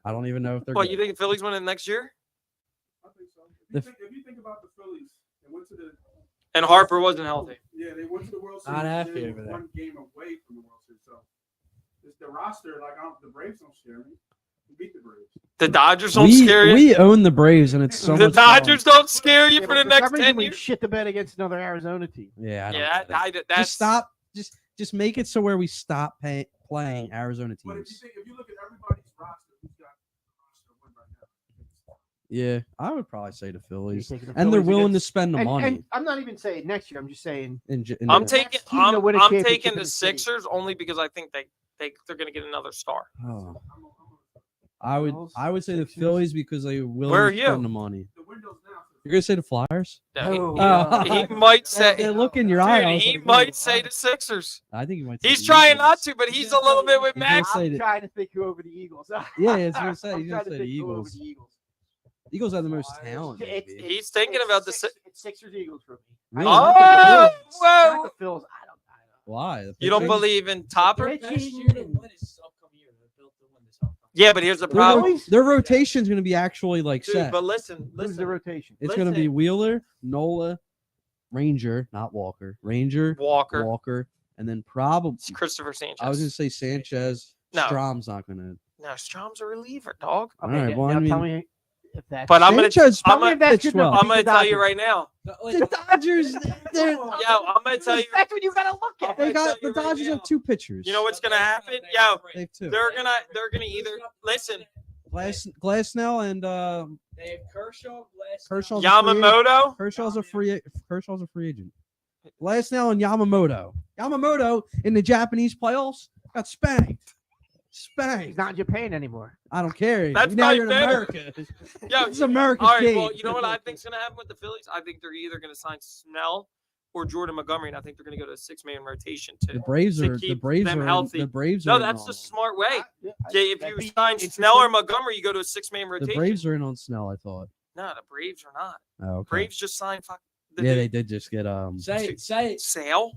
I don't even know if they're. What good. you think Philly's winning next year? I think so. The- If you think about the Phillies, they went to the And Harper wasn't healthy. they went to the World Series. Not and happy then over there. one game away from the World Series. So it's the roster. Like the Braves don't scare me. We beat the Braves. The Dodgers don't we, scare you. we own the Braves, and it's so The much fun. Dodgers don't scare you Yeah, for but the next some reason 10 we years. shit the bed against another Arizona team. Yeah, I don't Yeah, get it. that's Just stop. Just make it so where we stop playing Arizona But teams. if you look at everybody's roster, who's got a roster win right now? Yeah, I would probably say the Phillies, Taking the and they're Phillies willing to against- spend the and, money. and I'm not even saying next year. I'm just saying in I'm general. taking team to win a I'm championship taking in the the city. Sixers only because I think they're going to get another star. Oh, Bills, I would say the Sixers. Phillies because they willing Where are to you? spend the money. The window's down. You're gonna say the Flyers? No, Oh. he might say. They look in your eye. I Dude, was he like, might oh, say the Sixers. I think he might. say He's the trying Eagles. not to, but he's a little bit with He's gonna Max. say I'm that- trying to think who over the Eagles. Yeah, I was gonna say I'm he's gonna trying to say the think who over Eagles. the Eagles. Eagles have the most talent. It's- maybe. He's thinking about the. It's Sixers Eagles for me. Really? Oh, Not whoa! the Phils. I don't. Why? The You don't Pittsburgh- believe in Topper? Pitch- Best year to win is upcoming year. They're built to win this upcoming. Yeah, but here's the Their, problem, Phillies? their rotation's gonna be actually like dude. set. But listen, Who's the listen. rotation? It's gonna be listen. Wheeler, Nola, Ranger, not Walker, Ranger, Walker, and then probably it's Christopher Sanchez. I was gonna say Sanchez. No. Strom's not gonna. No, Strom's a reliever, dog. All right, well, now I tell mean- me if that's. But I'm gonna, Sanchez, I'm tell me gonna, if that's pitched good enough well. to I'm gonna beat the tell you Dodgers. right now. The Dodgers, they're, Yo, I'm gonna tell you. That's what you gotta look at. they got tell the you right Dodgers now. have two pitchers. You know what's gonna happen? Yo, They have two. they're gonna either listen. Glasnow and They have Kershaw, Kershaw's a free agent. Yamamoto. Kershaw's a free agent. Glasnow and Yamamoto. Yamamoto in the Japanese playoffs got spanked. He's not in Japan anymore. I don't care. That's now you're in probably better. America. Yo, It's America's all right. game. Well, you know what I think's gonna happen with the Phillies? I think they're either gonna sign Snell or Jordan Montgomery, and I think they're gonna go to a 6-man rotation The to. Braves to are the keep Braves them are healthy. the Braves No, are that's in the on- smart way. Yeah, Jay, if that'd you be sign interesting. Snell or Montgomery, you go to a 6-man The rotation. Braves are in on Snell. I thought. No, the Braves are not. Oh, okay. Braves just signed the Yeah, dude, they did just get Say it. Sale.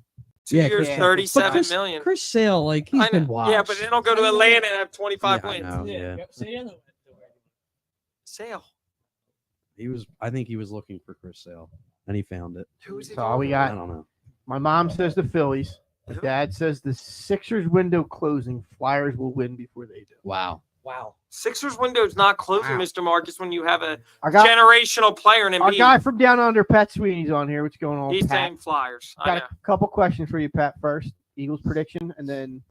2 Yeah, years, Chris- 37 million. Chris Sale, like he's I know. been washed. Yeah, but they don't go to Atlanta and have 25 Yeah, I wins. know. Yeah. Say the other one. Sale. He was. I think he was looking for Chris Sale, and he found it. Who's he So all we going I got. don't know. My mom says the Phillies. My Who? dad says the Sixers window closing. Flyers will win before they do. Wow. Wow. Sixers window's not closing, Wow. Mr. Marcus, when you have a I got generational player in our Embiid. guy from down under, Pat Sweeney's on here. What's going on, He's Pat? saying Flyers. I Got know. a couple questions for you, Pat. First, Eagles prediction, and then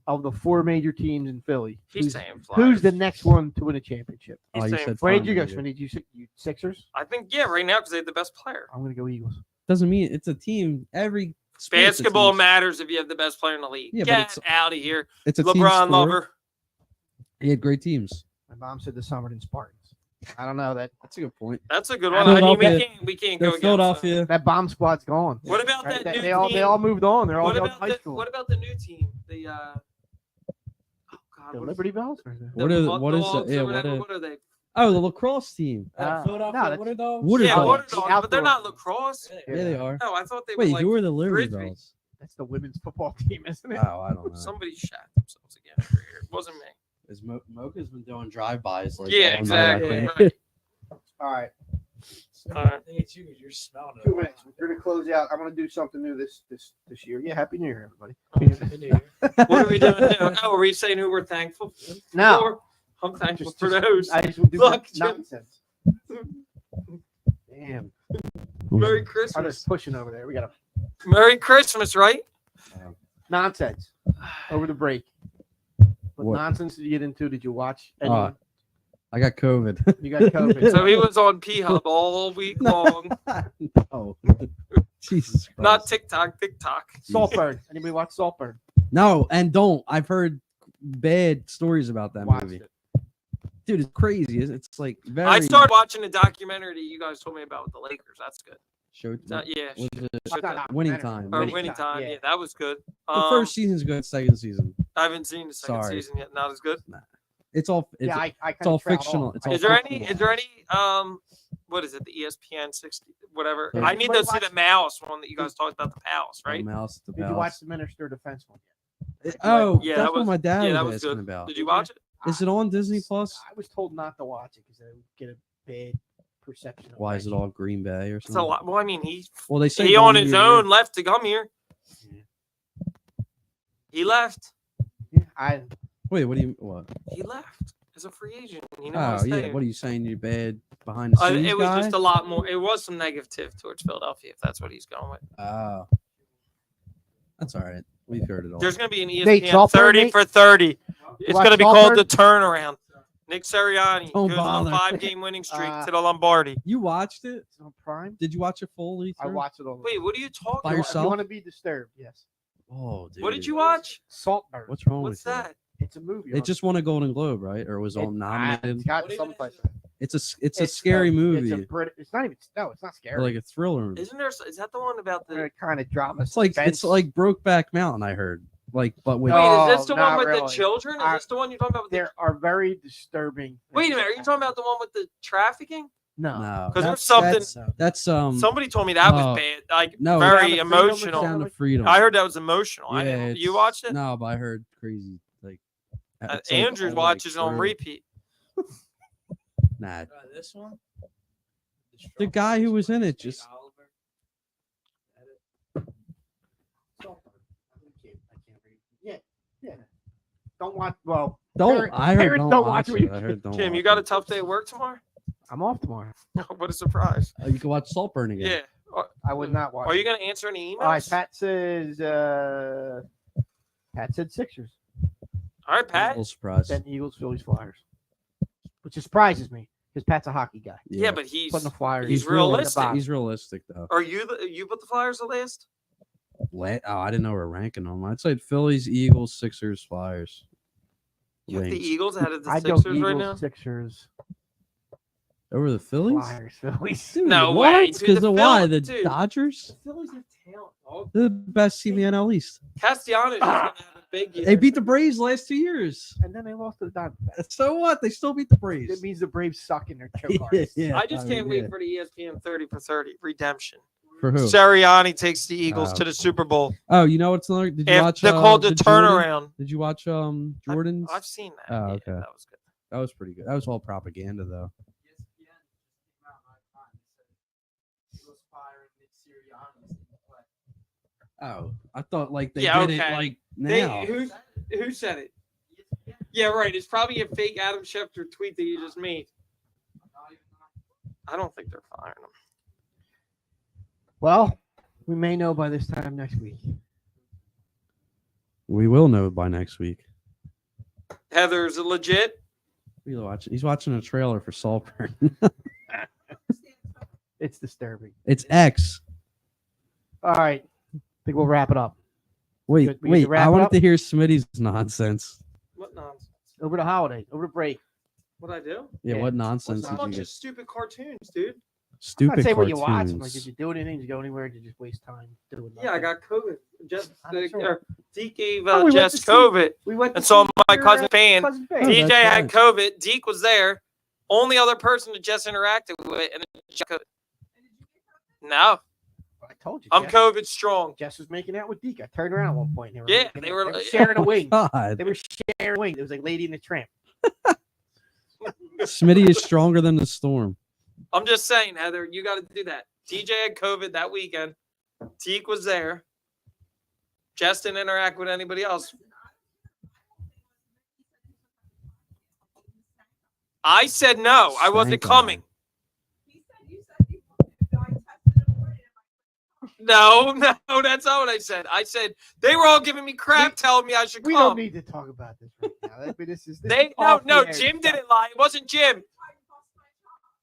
of the 4 major teams in Philly, He's saying Flyers. who's the next one to win a championship? He's Oh, you saying said Where did you Flyers. go, Sweeney? Did you Sixers? I think, yeah, right now because they have the best player. I'm gonna go Eagles. Doesn't mean it's a team. Every sport's a Basketball team. matters if you have the best player in the league. Yeah, but Get it's- out of here. It's a team LeBron sport. lover. He had great teams. My mom said the Summerton Spartans. I don't know that That's a good point. That's a good one. I mean, Philadelphia. we can't They're go against Philadelphia. that bomb squad's gone. What about Right? that new They all team? moved on. They're all What going to about high the school. what about the new team? The oh God, The what is Liberty Bells? Or the What is- what is Dogs the- yeah, or what whatever, is- what are they? Oh, the lacrosse team. Philadelphia that's- Water Dogs. Water Yeah, Dogs. Water The Dogs, but they're not outdoor lacrosse. Yeah, they are. No, I thought they Wait, were like you were the Liberty Frisbee. Bells. That's the women's football team, isn't it? Oh, I don't know. Somebody shat themselves again over here. It wasn't me. Is Mocha's been doing drive-bys like Yeah, all night, exactly. I think. Right. All right, I Alright. think it's you because you're smelling it. 2 minutes. We're gonna close out. I'm gonna do something new this year. Yeah, Happy New Year, everybody. What are we doing now? Oh, are we saying who we're thankful No. for? I'm thankful Just- for just- those. I just will do Look, Jim. nonsense. Damn, Merry are they Christmas. pushing over there? We got a Merry Christmas, right? nonsense over the break. What What? nonsense did you get into? Did you watch? Anyone? I got COVID. You got COVID. So he was on P-Hub all week long. No. Jesus Christ. Not TikTok, TikTok. Saltburn. Anybody watch Saltburn? No, and don't. I've heard bad stories about that Watched movie. it. Dude, it's crazy. It's like very. I started watching a documentary that you guys told me about with the Lakers. That's good. Show, Yeah, was it It's not a Winning documentary. Time. or Winning winning time. yeah. Yeah, that was good. the first season's good. Second season, I haven't seen the second Sorry. season yet. Not as good. it's all. It's, Yeah, I it's all kinda trailed fictional. off. It's all Is there fictional. any what is it? The ESPN 60, whatever. Yeah, I need but to see the watch- mouse one that you guys talked about, the Palace, right? Mouse to Did you watch the Minister of Defense one yet? Oh, Yeah, that's that what was- my dad yeah, that was was asking good. about. Did you watch it? Is it on Disney Plus? I was told not to watch it because I would get a bad perception. Of Why is it all Green Bay or It's a something? lot. Well, I mean, Well, they say he on don't his be own left to come here. He left. Yeah, Wait, what do you what? He left as a free agent. You know Oh what I'm yeah, saying? what are you saying? You're bad behind the scenes It was guy? just a lot more. It was some negative towards Philadelphia, if that's what he's going with. Oh, that's all right. We've heard it all. There's going to be an Nate, ESPN Saltburn, 30 Nate? for 30. It's watch going to be called Saltburn? the turnaround. Nick Sirianni Don't goes on a bother. 5-game winning streak Uh, to the Lombardi. You watched it? it's on Prime. Did you watch it fully? I through? watched it all. Wait, what are you talking By about? yourself? If you want to be disturbed, yes. Oh, dude. What did you watch? Saltburn. What's wrong What's with you? that? It's a movie. It just won a Golden Globe, right? Or was on nominated? It's got What is some it? place. It's a scary movie. It's not even. No, it's not scary. Or like a thriller. Isn't there? Is that the one about the? kind of drama. It's like suspense. Brokeback Mountain. I heard. Like, but with Wait, No, is this the one not with the really. children? Is I- this the one you're talking about? With the... There are very disturbing. Wait a things minute, are you that talking about the one with the trafficking? No. no, 'Cause there's that's- something- That's Somebody told me that was no. bad, like No, very Sound of Freedom or emotional. Sound of Freedom. I heard that was emotional. I Yeah, didn't, you it's- watched it? No, but I heard crazy. Like it's like Andrew all, watches like, on through- repeat. Nah, This one? the guy who was in it just Oliver. Yeah. Yeah. Don't watch. Well, don't. I heard parents don't, don't watch watch it. I heard don't. Jim, you watch got a it. tough day at work tomorrow? I'm off tomorrow. What a surprise. You can watch Saltburn again. Yeah. I would not watch. Are you going to answer any emails? All right. Pat says. Pat said Sixers. All right, A Pat. little surprised. Then Eagles, Phillies, Flyers, which surprises me because Pat's a hockey guy. Yeah, but he's Putting the Flyers. he's in the realistic. bottom. He's realistic though. Are you you put the Flyers the last? Oh, I didn't know we're ranking them. I'd say Phillies, Eagles, Sixers, Flyers. You have the Wings. Eagles ahead of the I go Sixers Eagles, right now? Sixers, Over the Phillies? Flyers, Phillies. Dude, No what? way, dude, Because the of why? Phil- The dude. Dodgers? The Phillies have talent, dog. They're the best team in the NL East. Castellanos is going to have a big year. They beat the Braves last 2 years. And then they lost to the Diamondbacks. So what? They still beat the It Braves. means the Braves suck in their choke artists. Yeah, I just can't mean, wait for the ESPN 30 for 30 redemption. For who? Sirianni takes the Eagles Oh. to the Super Bowl. Oh, you know what's another? Did you If watch? they're called the Jordan? turnaround. Did you watch Jordan's? I've seen that. Oh, Yeah, okay. that was good. That was pretty good. That was all propaganda though. Oh, I thought like they Yeah, did it okay. like They, now. who said it? Yeah, right. It's probably a fake Adam Schefter tweet that you just made. I don't think they're firing him. Well, we may know by this time next week. We will know by next week. Heather's legit. He's watching a trailer for Saltburn. It's disturbing. It's X. All right. I think we'll wrap it up. Wait, Good. We need to wait. wrap I it wanted up? to hear Smitty's nonsense. What nonsense? Over the holidays, over the break. What I do? Yeah, Yeah. what What's nonsense a did you bunch get? of stupid cartoons, dude? I'm Stupid not saying what cartoons. you watch. I'm like, did you do anything? Did you go anywhere? Did you just waste time doing nothing? Yeah, I got COVID. Just I'm sure. Deke gave Oh, we went Jess to see- COVID, We went to and so see my your, cousin Fan. cousin Faye. Oh, DJ that's had right. COVID. Deke was there. Only other person that Jess interacted with, and Jess got COVID. No, I told you. I'm Jess, COVID strong. Jess was making out with Deke. I turned around at one point. And Yeah, making they out. were- sharing a wing. God, They were sharing a wing. It was like Lady and the Tramp. Smitty is stronger than the storm. I'm just saying, Heather, you got to do that. DJ had COVID that weekend. Deke was there. Jess didn't interact with anybody else. I said no. I wasn't Stank on coming. No, that's not what I said. I said they were all giving me crap, telling me I should We come. don't need to talk about this right now. I mean, this is They no, off no. the air Jim stuff. didn't lie. It wasn't Jim.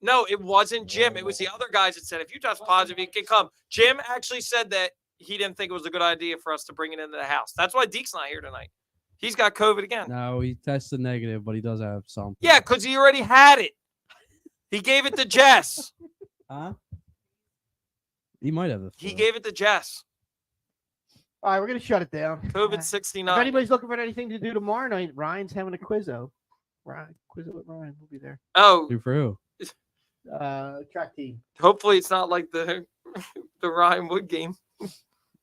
No, it wasn't Jim. It was the other guys that said if you test positive, you can come. Jim actually said that he didn't think it was a good idea for us to bring it into the house. That's why Deke's not here tonight. He's got COVID again. No, he tested negative, but he does have something. Yeah, because he already had it. He gave it to Jess. Huh? He might have the He flu. gave it to Jess. All right, we're gonna shut it down. COVID If 69. anybody's looking for anything to do tomorrow night, Ryan's having a quizzo. Quizzo with Ryan. We'll be there. Oh, Who for who? track team? Hopefully, it's not like the the Ryan Wood game.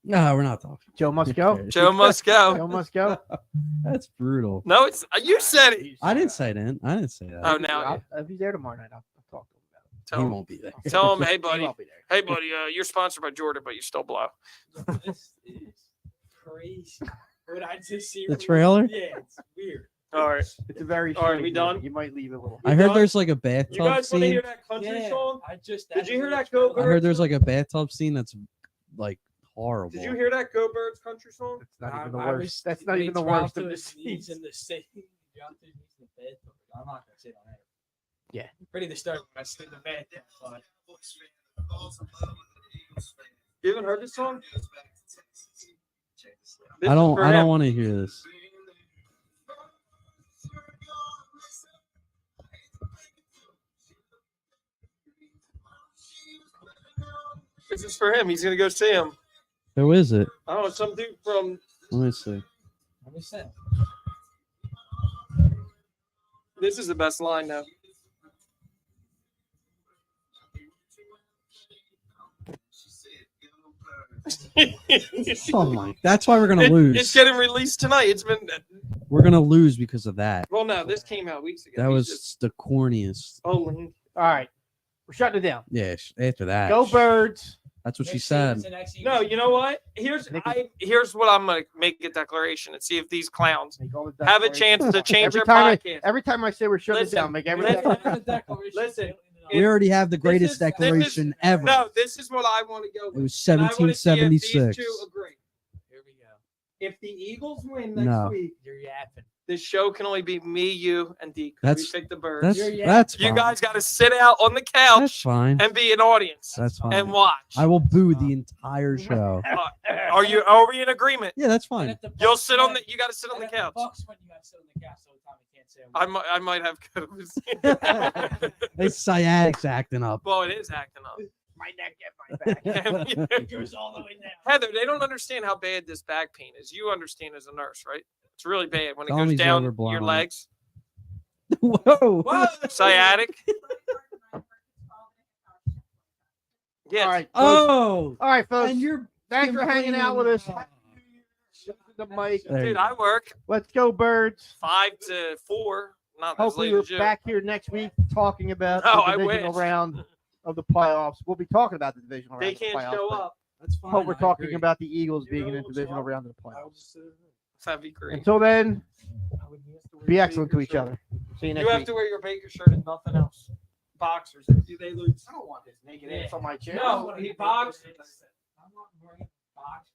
No, we're not talking. Joe must go. Joe must go. Joe must go. That's brutal. No, it's you said it. I didn't say that. I didn't say that. Oh, now If he's there tomorrow night, I'll talk to him about it. tell He him. won't be there. Tell him, hey He buddy, won't be there. hey buddy, you're sponsored by Jordan, but you still blow. This is crazy. What I just see. The trailer? Yeah, it's weird. All right, It's a very. All right, shitty we game. done? You might leave it a little. I heard done? there's like a you bathtub guys want to hear scene. that country Yeah, song? Did you hear that Go I Birds? heard there's like a bathtub scene that's like horrible. Did you hear that Go Birds country song? It's not even the worst. That's not even the worst of the season. in the same. Dropped his knees in the bed. I'm not gonna say on air. Yeah. Ready to start when I sit in the bed. But You haven't heard this song? I don't want to hear this. This is for him. He's gonna go see him. Who is it? Oh, it's some dude from. Let me see. let me say. This is the best line now. Oh my! That's why we're gonna lose. It's getting released tonight. It's been. We're gonna lose because of that. Well, no, this came out weeks ago. That He's was just- the corniest. Oh, All right, we're shutting it down. Yeah. After that. Go Birds. That's what she Next said. season, next no, season. you know what? Here's what I'm gonna make a declaration and see if these clowns Make all the have a declarations. chance to change Every their time podcast. Every time I say we're shutting it Listen, down, make every. listen. Listen. We already have the greatest is- declaration ever. No, this is what I want to go It with. was And I wanna see if these 1776. two agree. Here we go. If the Eagles win next No. week, You're yapping. this show can only be me, you, and Deke. That's- we pick the Birds. That's You fine. guys got to sit out on the That's couch fine. and be an audience That's fine. and watch. I will boo the entire show. Are we in agreement? Yeah, that's fine. You'll sit on the. You got to sit on the couch. Bucks when you got to sit on the couch, so Tommy can't say. I might have codes. It's sciatics acting up. Well, it is acting up. My neck get my back. It goes all the way down. Heather, they don't understand how bad this back pain is. You understand as a nurse, right? It's really bad when it Tommy's goes down overblown. your legs. Whoa. Whoa, sciatic. Yes. All right. folks. Oh. All right, folks. And you're Thanks for hanging out with us. complaining. The mic. There you Dude, go. I work Let's go, Birds. 5 to 4. Not as Hopefully, late we're as you. back here next week talking about No, I the divisional wish. round of the playoffs. We'll be talking about the divisional round. They of the can't playoffs, show but up. That's fine. Hope we're I talking agree. about the Eagles You being in know, the divisional so round of the I'll playoffs. just, That'd be great. Until then, Wear be your excellent to Baker each shirt. other. See you You next have week. to wear your Baker shirt and nothing else. Boxers. Do they lose? I don't want this naked Yeah. ass on my chair. No, he boxes. I'm not wearing box.